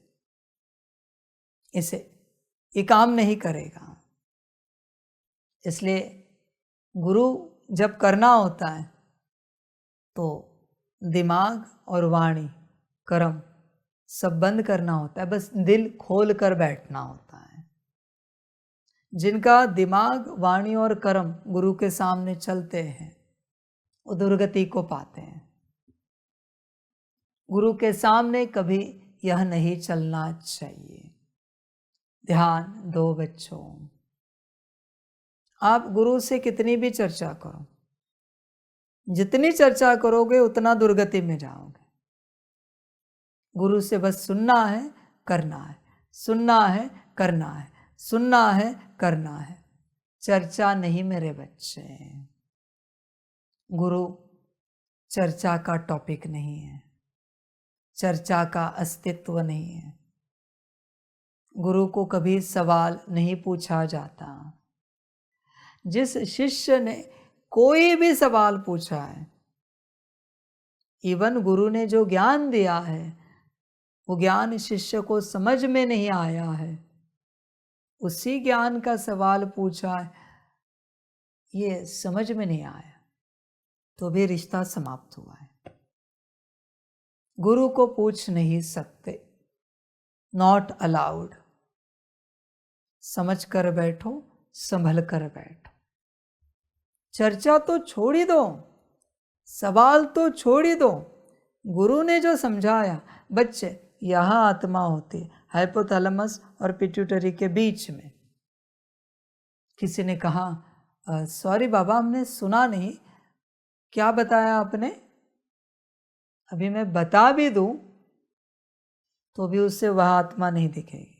Speaker 1: इसे ये काम नहीं करेगा। इसलिए गुरु जब करना होता है तो दिमाग और वाणी, कर्म सब बंद करना होता है, बस दिल खोल कर बैठना होता है। जिनका दिमाग, वाणी और कर्म गुरु के सामने चलते हैं, वो दुर्गति को पाते हैं। गुरु के सामने कभी यह नहीं चलना चाहिए। ध्यान दो बच्चों, आप गुरु से कितनी भी चर्चा करो, जितनी चर्चा करोगे उतना दुर्गति में जाओगे। गुरु से बस सुनना है, करना है, सुनना है, करना है, सुनना है, करना है। चर्चा नहीं मेरे बच्चे, गुरु चर्चा का टॉपिक नहीं है, चर्चा का अस्तित्व नहीं है। गुरु को कभी सवाल नहीं पूछा जाता। जिस शिष्य ने कोई भी सवाल पूछा है, इवन गुरु ने जो ज्ञान दिया है, वो ज्ञान शिष्य को समझ में नहीं आया है, उसी ज्ञान का सवाल पूछा है, ये समझ में नहीं आया, तो भी रिश्ता समाप्त हुआ है। गुरु को पूछ नहीं सकते, नॉट अलाउड। समझ कर बैठो, संभल कर बैठो। चर्चा तो छोड़ ही दो, सवाल तो छोड़ ही दो। गुरु ने जो समझाया, बच्चे यहाँ आत्मा होती है हाइपोथैलेमस और पिट्यूटरी के बीच में। किसी ने कहा सॉरी बाबा, हमने सुना नहीं, क्या बताया आपने? अभी मैं बता भी दूं तो भी उससे वह आत्मा नहीं दिखेगी,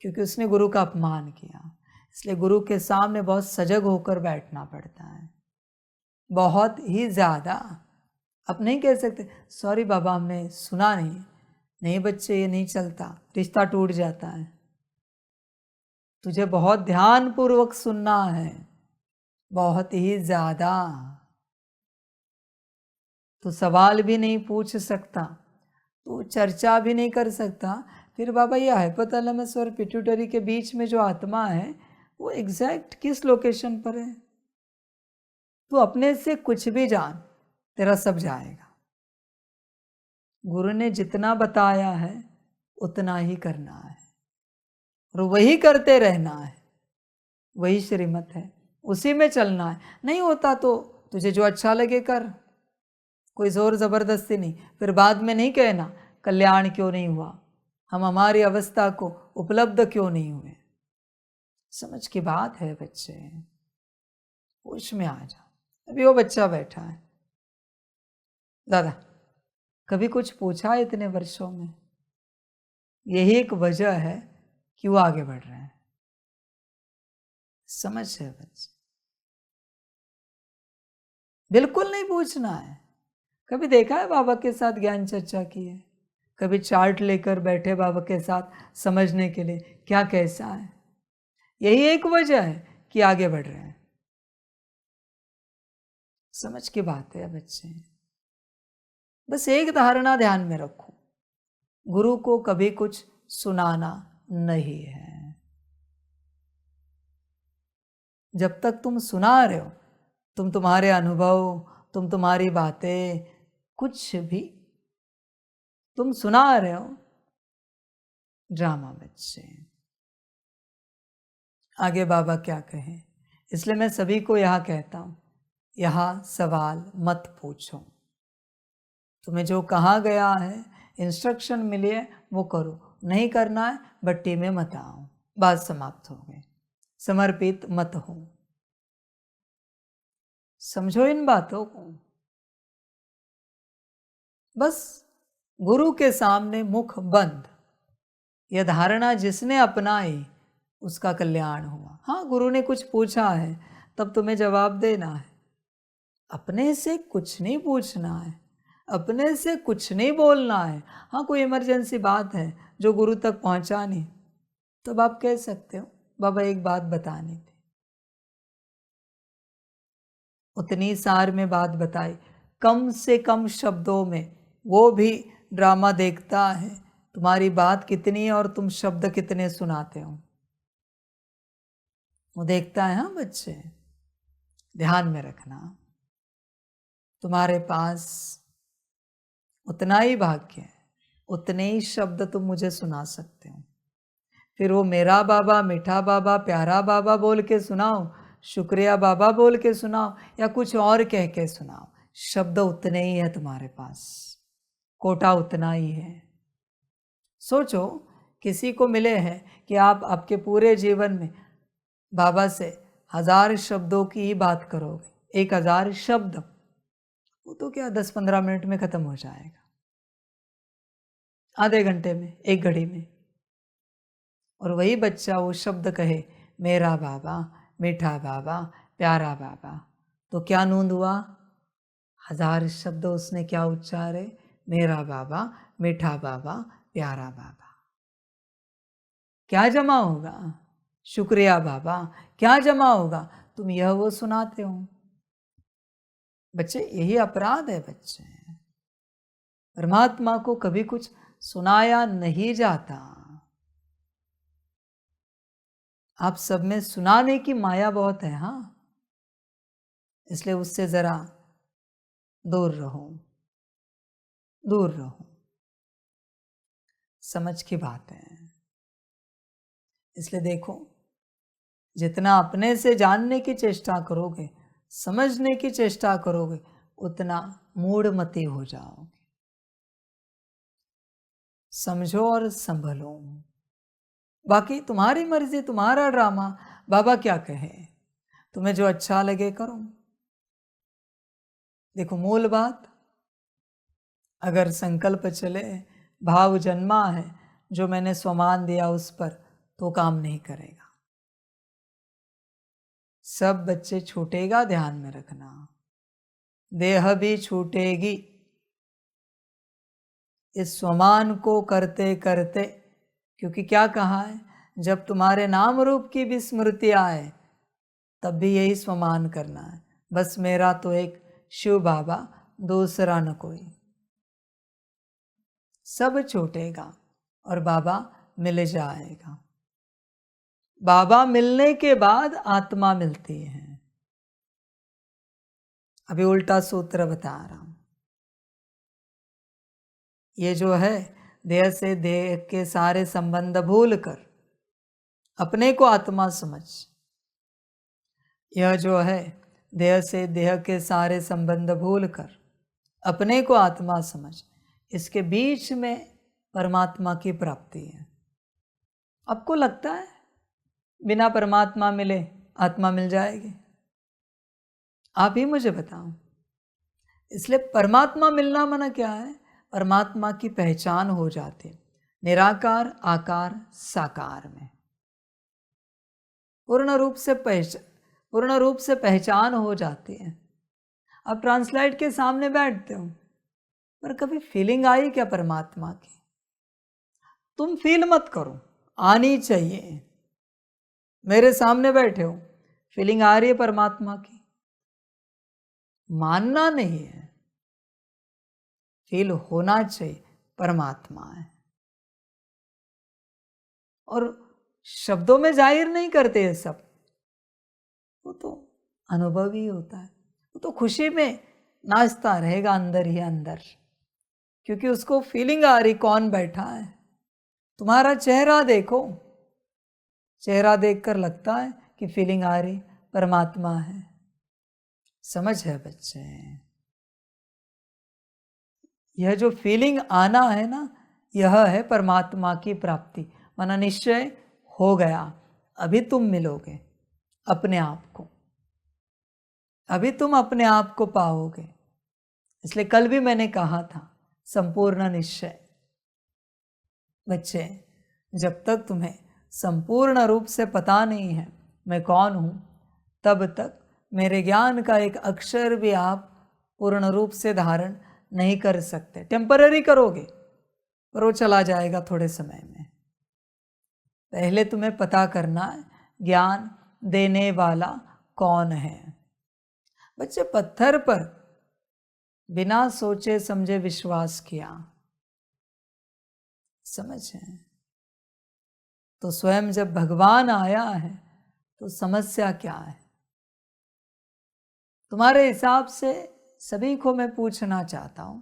Speaker 1: क्योंकि उसने गुरु का अपमान किया। इसलिए गुरु के सामने बहुत सजग होकर बैठना पड़ता है, बहुत ही ज़्यादा। आप नहीं कह सकते सॉरी बाबा हमने सुना नहीं। नहीं बच्चे, ये नहीं चलता, रिश्ता टूट जाता है। तुझे बहुत ध्यान पूर्वक सुनना है, बहुत ही ज़्यादा। तो सवाल भी नहीं पूछ सकता, तो चर्चा भी नहीं कर सकता। फिर बाबा ये हाइपोथैलेमस और पिट्यूटरी के बीच में जो आत्मा है, वो एग्जैक्ट किस लोकेशन पर है? तू अपने से कुछ भी जान, तेरा सब जाएगा। गुरु ने जितना बताया है उतना ही करना है, और वही करते रहना है, वही श्रीमत है, उसी में चलना है। नहीं होता तो तुझे जो अच्छा लगे कर, कोई जोर जबरदस्ती नहीं। फिर बाद में नहीं कहना कल्याण क्यों नहीं हुआ, हम हमारी अवस्था को उपलब्ध क्यों नहीं हुए। समझ की बात है बच्चे, होश में आ जा। अभी वो बच्चा बैठा है, दादा कभी कुछ पूछा है इतने वर्षों में? यही एक वजह है कि वो आगे बढ़ रहे हैं। समझ है बच्चे, बिल्कुल नहीं पूछना है। कभी देखा है बाबा के साथ ज्ञान चर्चा की है? कभी चार्ट लेकर बैठे बाबा के साथ समझने के लिए क्या कैसा है? यही एक वजह है कि आगे बढ़ रहे हैं। समझ की बात है बच्चे। बस एक धारणा ध्यान में रखो, गुरु को कभी कुछ सुनाना नहीं है। जब तक तुम सुना रहे हो, तुम तुम्हारे अनुभव, तुम तुम्हारी बातें, कुछ भी तुम सुना रहे हो, ड्रामा बच्चे। आगे बाबा क्या कहें, इसलिए मैं सभी को यहाँ कहता हूँ, यहाँ सवाल मत पूछो। तुम्हें जो कहा गया है, इंस्ट्रक्शन मिली है, वो करो। नहीं करना है, भट्टी में मत आओ। बात समाप्त हो गई। समर्पित मत हो। समझो इन बातों को। बस गुरु के सामने मुख बंद, यह धारणा जिसने अपनाई उसका कल्याण हुआ। हाँ, गुरु ने कुछ पूछा है, तब तुम्हें जवाब देना है। अपने से कुछ नहीं पूछना है, अपने से कुछ नहीं बोलना है। हाँ, कोई इमरजेंसी बात है जो गुरु तक पहुंचा नहीं, तब आप कह सकते हो बाबा एक बात बतानी थी। उतनी सार में बात बताई, कम से कम शब्दों में। वो भी ड्रामा देखता है तुम्हारी बात कितनी है और तुम शब्द कितने सुनाते हो, वो देखता है। हाँ बच्चे, ध्यान में रखना, तुम्हारे पास उतना ही भाग्य है, उतने ही शब्द तुम मुझे सुना सकते हो। फिर वो मेरा बाबा, मीठा बाबा, प्यारा बाबा बोल के सुनाओ, शुक्रिया बाबा बोल के सुनाओ, या कुछ और कह के सुनाओ, शब्द उतने ही है तुम्हारे पास, कोटा उतना ही है। सोचो, किसी को मिले हैं कि आप आपके पूरे जीवन में बाबा से 1000 शब्दों की ही बात करोगे, 1000 शब्द, वो तो क्या 10-15 मिनट में खत्म हो जाएगा, आधे घंटे में, एक घड़ी में। और वही बच्चा वो शब्द कहे, मेरा बाबा, मीठा बाबा, प्यारा बाबा, तो क्या नूंद हुआ? 1000 शब्द उसने क्या उच्चारे? मेरा बाबा, मीठा बाबा, प्यारा बाबा। क्या जमा होगा? शुक्रिया बाबा। क्या जमा होगा? तुम यह वो सुनाते हो। बच्चे, यही अपराध है बच्चे। परमात्मा को कभी कुछ सुनाया नहीं जाता। आप सब में सुनाने की माया बहुत है। हाँ, इसलिए उससे जरा दूर रहो, दूर रहो। समझ की बात है। इसलिए देखो, जितना अपने से जानने की चेष्टा करोगे, समझने की चेष्टा करोगे, उतना मूढ़मती हो जाओगे। समझो और संभलो। बाकी तुम्हारी मर्जी, तुम्हारा ड्रामा। बाबा क्या कहे, तुम्हें जो अच्छा लगे करो। देखो, मूल बात, अगर संकल्प चले, भाव जन्मा है, जो मैंने स्वमान दिया उस पर, तो काम नहीं करेगा। सब बच्चे छूटेगा, ध्यान में रखना। देह भी छूटेगी इस स्वमान को करते करते। क्योंकि क्या कहा है, जब तुम्हारे नाम रूप की भी स्मृति आए, तब भी यही स्वमान करना है, बस मेरा तो एक शिव बाबा, दूसरा न कोई। सब छूटेगा और बाबा मिल जाएगा। बाबा मिलने के बाद आत्मा मिलती है। अभी उल्टा सूत्र बता रहा हूं। ये जो है, देह से देह के सारे संबंध भूल कर अपने को आत्मा समझ, यह जो है, देह से देह के सारे संबंध भूल कर अपने को आत्मा समझ, इसके बीच में परमात्मा की प्राप्ति है। आपको लगता है बिना परमात्मा मिले आत्मा मिल जाएगी? आप ही मुझे बताओ। इसलिए परमात्मा मिलना माना क्या है? परमात्मा की पहचान हो जाती, निराकार आकार साकार में पूर्ण रूप से पहचान हो जाती है। अब ट्रांसलाइट के सामने बैठते हो, पर कभी फीलिंग आई क्या परमात्मा की? तुम फील मत करो, आनी चाहिए। मेरे सामने बैठे हो, फीलिंग आ रही है परमात्मा की? मानना नहीं है, फील होना चाहिए परमात्मा है। और शब्दों में जाहिर नहीं करते ये सब, वो तो अनुभव ही होता है। वो तो खुशी में नाचता रहेगा अंदर ही अंदर, क्योंकि उसको फीलिंग आ रही कौन बैठा है। तुम्हारा चेहरा देखो, चेहरा देखकर लगता है कि फीलिंग आ रही परमात्मा है। समझ है बच्चे? यह जो फीलिंग आना है ना, यह है परमात्मा की प्राप्ति। माना निश्चय हो गया, अभी तुम मिलोगे अपने आप को, अभी तुम अपने आप को पाओगे। इसलिए कल भी मैंने कहा था संपूर्ण निश्चय। बच्चे, जब तक तुम्हें संपूर्ण रूप से पता नहीं है मैं कौन हूँ, तब तक मेरे ज्ञान का एक अक्षर भी आप पूर्ण रूप से धारण नहीं कर सकते। टेम्पररी करोगे, पर वो चला जाएगा थोड़े समय में। पहले तुम्हें पता करना है ज्ञान देने वाला कौन है। बच्चे, पत्थर पर बिना सोचे समझे विश्वास किया, समझे? तो स्वयं जब भगवान आया है तो समस्या क्या है? तुम्हारे हिसाब से सभी को मैं पूछना चाहता हूं,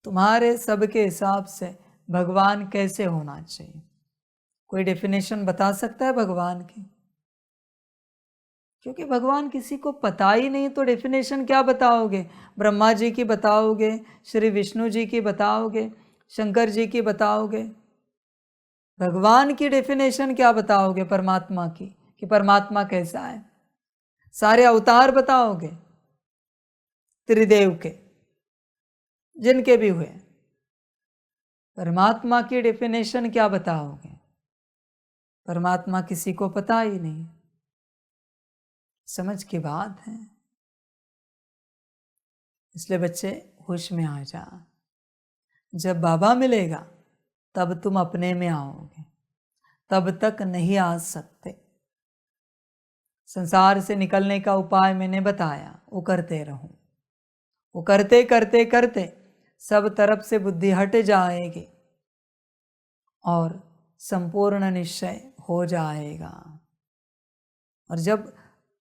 Speaker 1: तुम्हारे सबके हिसाब से भगवान कैसे होना चाहिए? कोई डेफिनेशन बता सकता है भगवान की? क्योंकि भगवान किसी को पता ही नहीं, तो डेफिनेशन क्या बताओगे? ब्रह्मा जी की बताओगे, श्री विष्णु जी की बताओगे, शंकर जी की बताओगे? भगवान की डेफिनेशन क्या बताओगे परमात्मा की, कि परमात्मा कैसा है? सारे अवतार बताओगे त्रिदेव के, जिनके भी हुए। परमात्मा की डेफिनेशन क्या बताओगे? परमात्मा किसी को पता ही नहीं। समझ की बात है। इसलिए बच्चे होश में आ जा। जब बाबा मिलेगा तब तुम अपने में आओगे, तब तक नहीं आ सकते। संसार से निकलने का उपाय मैंने बताया, वो करते रहो। वो करते करते करते सब तरफ से बुद्धि हट जाएगी और संपूर्ण निश्चय हो जाएगा। और जब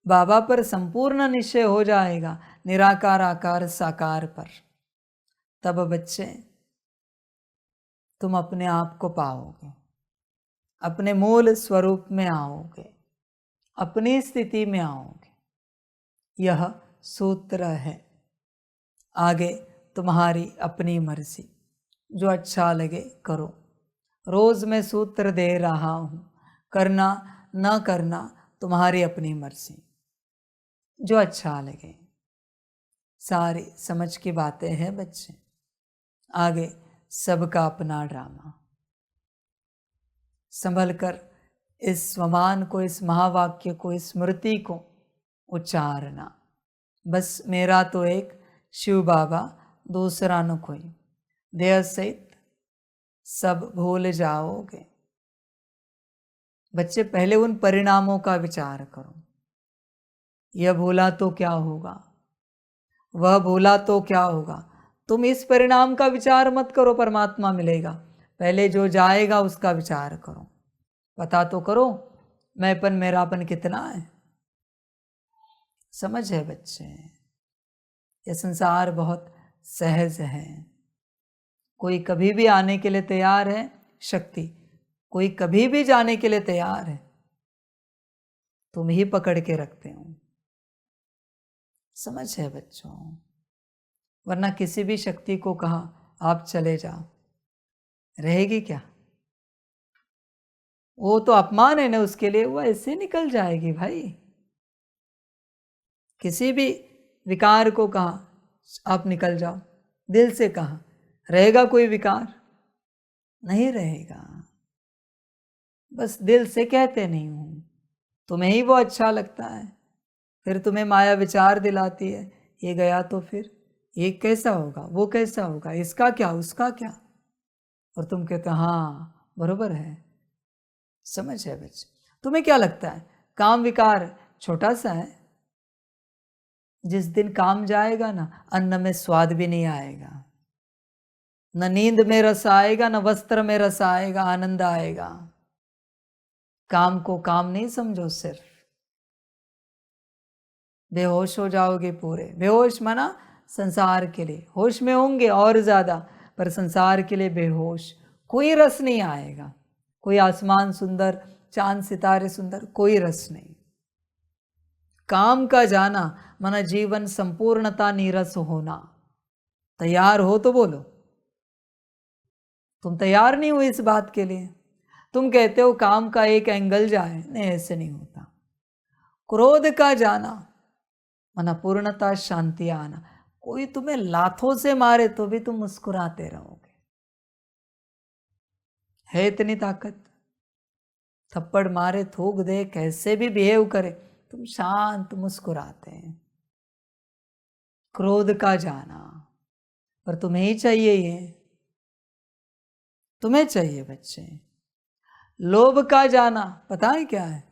Speaker 1: बाबा पर संपूर्ण निश्चय हो जाएगा, निराकार आकार साकार पर, तब बच्चे तुम अपने आप को पाओगे, अपने मूल स्वरूप में आओगे, अपनी स्थिति में आओगे। यह सूत्र है। आगे तुम्हारी अपनी मर्जी, जो अच्छा लगे करो। रोज मैं सूत्र दे रहा हूँ, करना न करना तुम्हारी अपनी मर्जी, जो अच्छा लगे। सारी समझ की बातें हैं बच्चे। आगे सबका अपना ड्रामा। संभल कर इस स्वमान को, इस महावाक्य को, इस स्मृति को उच्चारना। बस मेरा तो एक शिव बाबा, दूसरा न कोई। देह सहित सब भूल जाओगे। बच्चे, पहले उन परिणामों का विचार करो। यह भूला तो क्या होगा, वह भूला तो क्या होगा। तुम इस परिणाम का विचार मत करो, परमात्मा मिलेगा। पहले जो जाएगा उसका विचार करो। पता तो करो मैंपन मेरापन कितना है। समझ है बच्चे? यह संसार बहुत सहज है। कोई कभी भी आने के लिए तैयार है शक्ति, कोई कभी भी जाने के लिए तैयार है। तुम ही पकड़ के रखते हो। समझ है बच्चों? वरना किसी भी शक्ति को कहा आप चले जाओ, रहेगी क्या? वो तो अपमान है ना उसके लिए, वो ऐसे निकल जाएगी भाई। किसी भी विकार को कहा आप निकल जाओ, दिल से कहा, रहेगा कोई विकार? नहीं रहेगा। बस दिल से कहते नहीं हूं, तुम्हें ही वो अच्छा लगता है, फिर तुम्हें माया विचार दिलाती है, ये गया तो फिर ये कैसा होगा, वो कैसा होगा, इसका क्या, उसका क्या, और तुम कहते हाँ बरोबर है। समझ है बच्चे? तुम्हें क्या लगता है काम विकार छोटा सा है? जिस दिन काम जाएगा ना, अन्न में स्वाद भी नहीं आएगा, न नींद में रस आएगा, न वस्त्र में रस आएगा, आनंद आएगा। काम को काम नहीं समझो, सिर्फ बेहोश हो जाओगे पूरे। बेहोश माना संसार के लिए, होश में होंगे और ज्यादा, पर संसार के लिए बेहोश। कोई रस नहीं आएगा, कोई आसमान सुंदर, चांद सितारे सुंदर, कोई रस नहीं। काम का जाना माना जीवन संपूर्णता नीरस होना। तैयार हो तो बोलो। तुम तैयार नहीं हो इस बात के लिए। तुम कहते हो काम का एक एंगल जाए, नहीं, ऐसे नहीं होता। क्रोध का जाना माना पूर्णता, शांति आना। कोई तुम्हें लाथों से मारे तो भी तुम मुस्कुराते रहोगे। है इतनी ताकत। थप्पड़ मारे, थूक दे, कैसे भी बिहेव करे, तुम शांत मुस्कुराते हैं। क्रोध का जाना, पर तुम्हें ही चाहिए ये, तुम्हें चाहिए बच्चे। लोभ का जाना, पता है क्या है?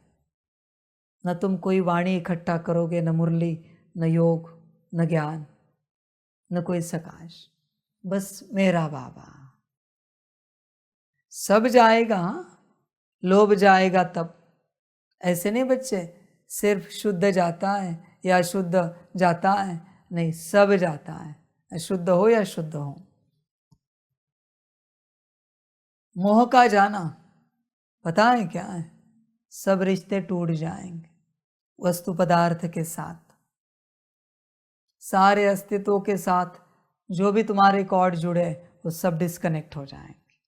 Speaker 1: न तुम कोई वाणी इकट्ठा करोगे, न मुरली, न योग, न ज्ञान, न कोई सकाश, बस मेरा बाबा। सब जाएगा, लोभ जाएगा तब। ऐसे नहीं बच्चे, सिर्फ शुद्ध जाता है या शुद्ध जाता है, नहीं, सब जाता है, अशुद्ध हो या शुद्ध हो। मोह का जाना, पता है क्या है? सब रिश्ते टूट जाएंगे वस्तु पदार्थ के साथ, सारे अस्तित्वों के साथ जो भी तुम्हारे कॉर्ड जुड़े वो सब डिस्कनेक्ट हो जाएंगे,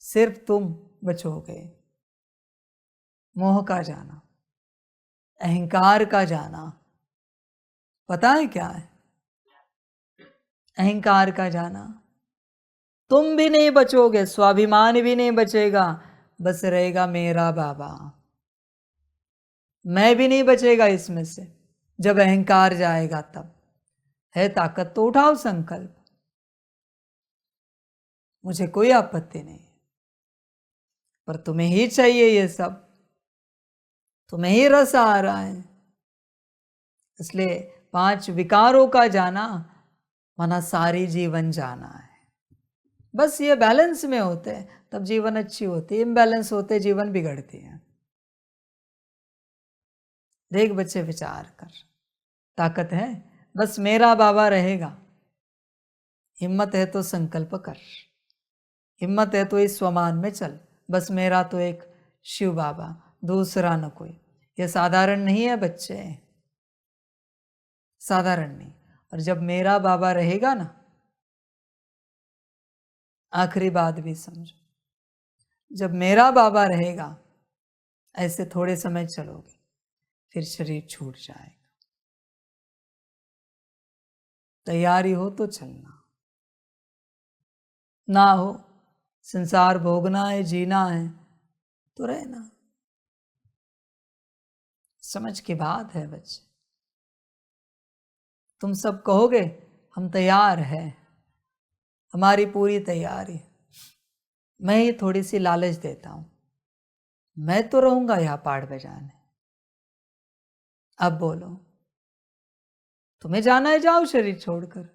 Speaker 1: सिर्फ तुम बचोगे। मोह का जाना, अहंकार का जाना, पता है क्या है? अहंकार का जाना, तुम भी नहीं बचोगे, स्वाभिमान भी नहीं बचेगा, बस रहेगा मेरा बाबा। मैं भी नहीं बचेगा इसमें से। जब अहंकार जाएगा तब है ताकत तो उठाओ संकल्प, मुझे कोई आपत्ति नहीं, पर तुम्हें ही चाहिए ये सब, तुम्हें ही रस आ रहा है। इसलिए 5 विकारों का जाना माना सारी जीवन जाना है। बस ये बैलेंस में होते हैं तब जीवन अच्छी होती है, इम्बैलेंस होते जीवन बिगड़ती है। देख बच्चे, विचार कर, ताकत है, बस मेरा बाबा रहेगा। हिम्मत है तो संकल्प कर, हिम्मत है तो इस स्वमान में चल, बस मेरा तो एक शिव बाबा, दूसरा न कोई। यह साधारण नहीं है बच्चे, साधारण नहीं। और जब मेरा बाबा रहेगा ना, आखिरी बात भी समझो, जब मेरा बाबा रहेगा, ऐसे थोड़े समय चलोगे, फिर शरीर छूट जाएगा। तैयारी हो तो चलना, ना हो, संसार भोगना है, जीना है तो रहना। समझ की बात है बच्चे। तुम सब कहोगे हम तैयार हैं, हमारी पूरी तैयारी। मैं ही थोड़ी सी लालच देता हूं, मैं तो रहूंगा यहां पाठ बजाने। अब बोलो, तुम्हें जाना है जाओ शरीर छोड़कर,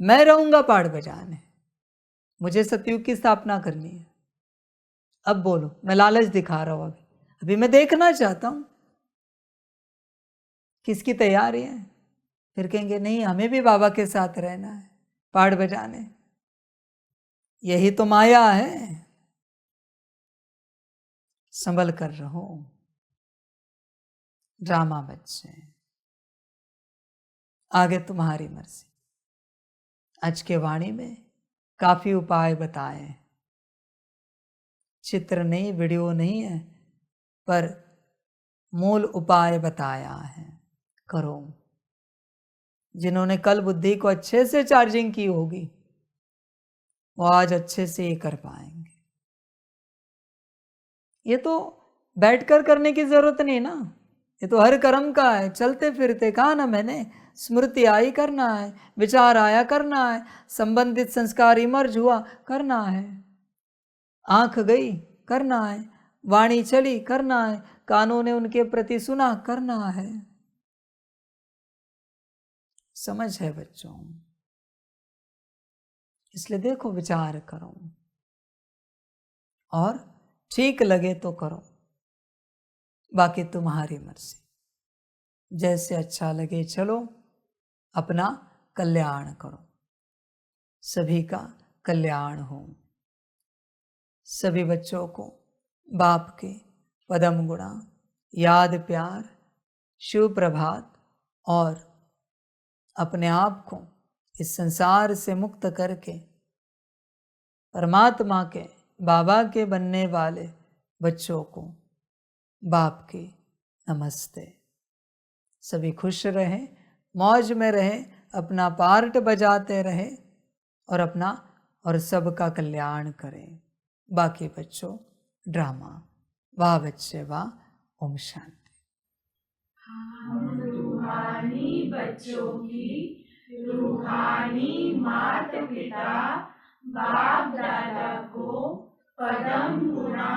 Speaker 1: मैं रहूंगा पाठ बजाने, मुझे सतयुग की स्थापना करनी है। अब बोलो, मैं लालच दिखा रहा हूं, अभी मैं देखना चाहता हूं किसकी तैयारी है। फिर कहेंगे नहीं, हमें भी बाबा के साथ रहना है, पाठ बजाने। यही तो माया है, संभल कर रहो। ड्रामा बच्चे, आगे तुम्हारी मर्जी। आज के वाणी में काफी उपाय बताए, चित्र नहीं, वीडियो नहीं है, पर मूल उपाय बताया है, करो। जिन्होंने कल बुद्धि को अच्छे से चार्जिंग की होगी वो आज अच्छे से ये कर पाएंगे। ये तो बैठकर करने की जरूरत नहीं ना, ये तो हर कर्म का है। चलते फिरते, कहा ना मैंने, स्मृति आई करना है, विचार आया करना है, संबंधित संस्कार इमर्ज हुआ करना है, आंख गई करना है, वाणी चली करना है, कानों ने उनके प्रति सुना करना है। समझ है बच्चों, इसलिए देखो, विचार करो और ठीक लगे तो करो, बाकी तुम्हारी मर्जी, जैसे अच्छा लगे चलो, अपना कल्याण करो, सभी का कल्याण हो। सभी बच्चों को बाप के पदम गुणा, याद प्यार, शुभ प्रभात और अपने आप को इस संसार से मुक्त करके परमात्मा के, बाबा के बनने वाले बच्चों को बाप की नमस्ते। सभी खुश रहें, मौज में रहें, अपना पार्ट बजाते रहें और अपना और सबका कल्याण करें। बाकी बच्चों ड्रामा। वाह बच्चे वाह। ओम शांति।
Speaker 2: हम रूहानी बच्चों की रूहानी माता पिता बाप दादा को पदम गुणा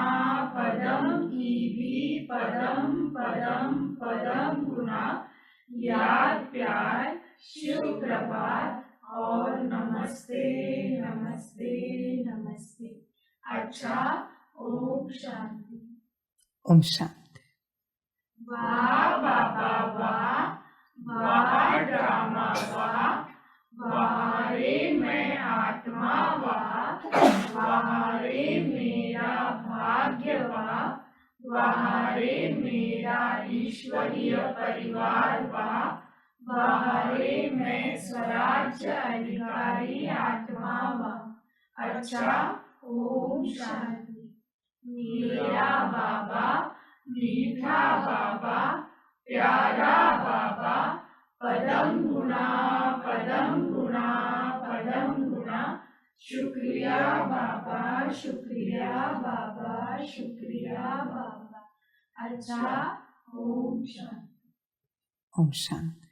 Speaker 2: पदम की भी पदम पदम पदम गुणा याद प्यार शुभ प्रभात और नमस्ते नमस्ते नमस्ते। अच्छा, ओम शांति।
Speaker 1: ओम शांति।
Speaker 2: वाह बाबा वाह, वाह ड्रामा वाह, वाह रे मैं आत्मा वाह, वाह रे मेरा भाग्य वाह, वाह रे मेरा ईश्वरीय परिवार वाह, वाह रे मैं स्वराज्य अधिकारी आत्मा वाह। अच्छा, ओम शांति। मेरा बाबा मीठा बाबा, प्यारा बाबा, पदम गुणा पदम गुणा पदम गुणा। शुक्रिया बाबा, शुक्रिया बाबा, शुक्रिया बाबा। अच्छा, ओम शांति।
Speaker 1: ओम शांति।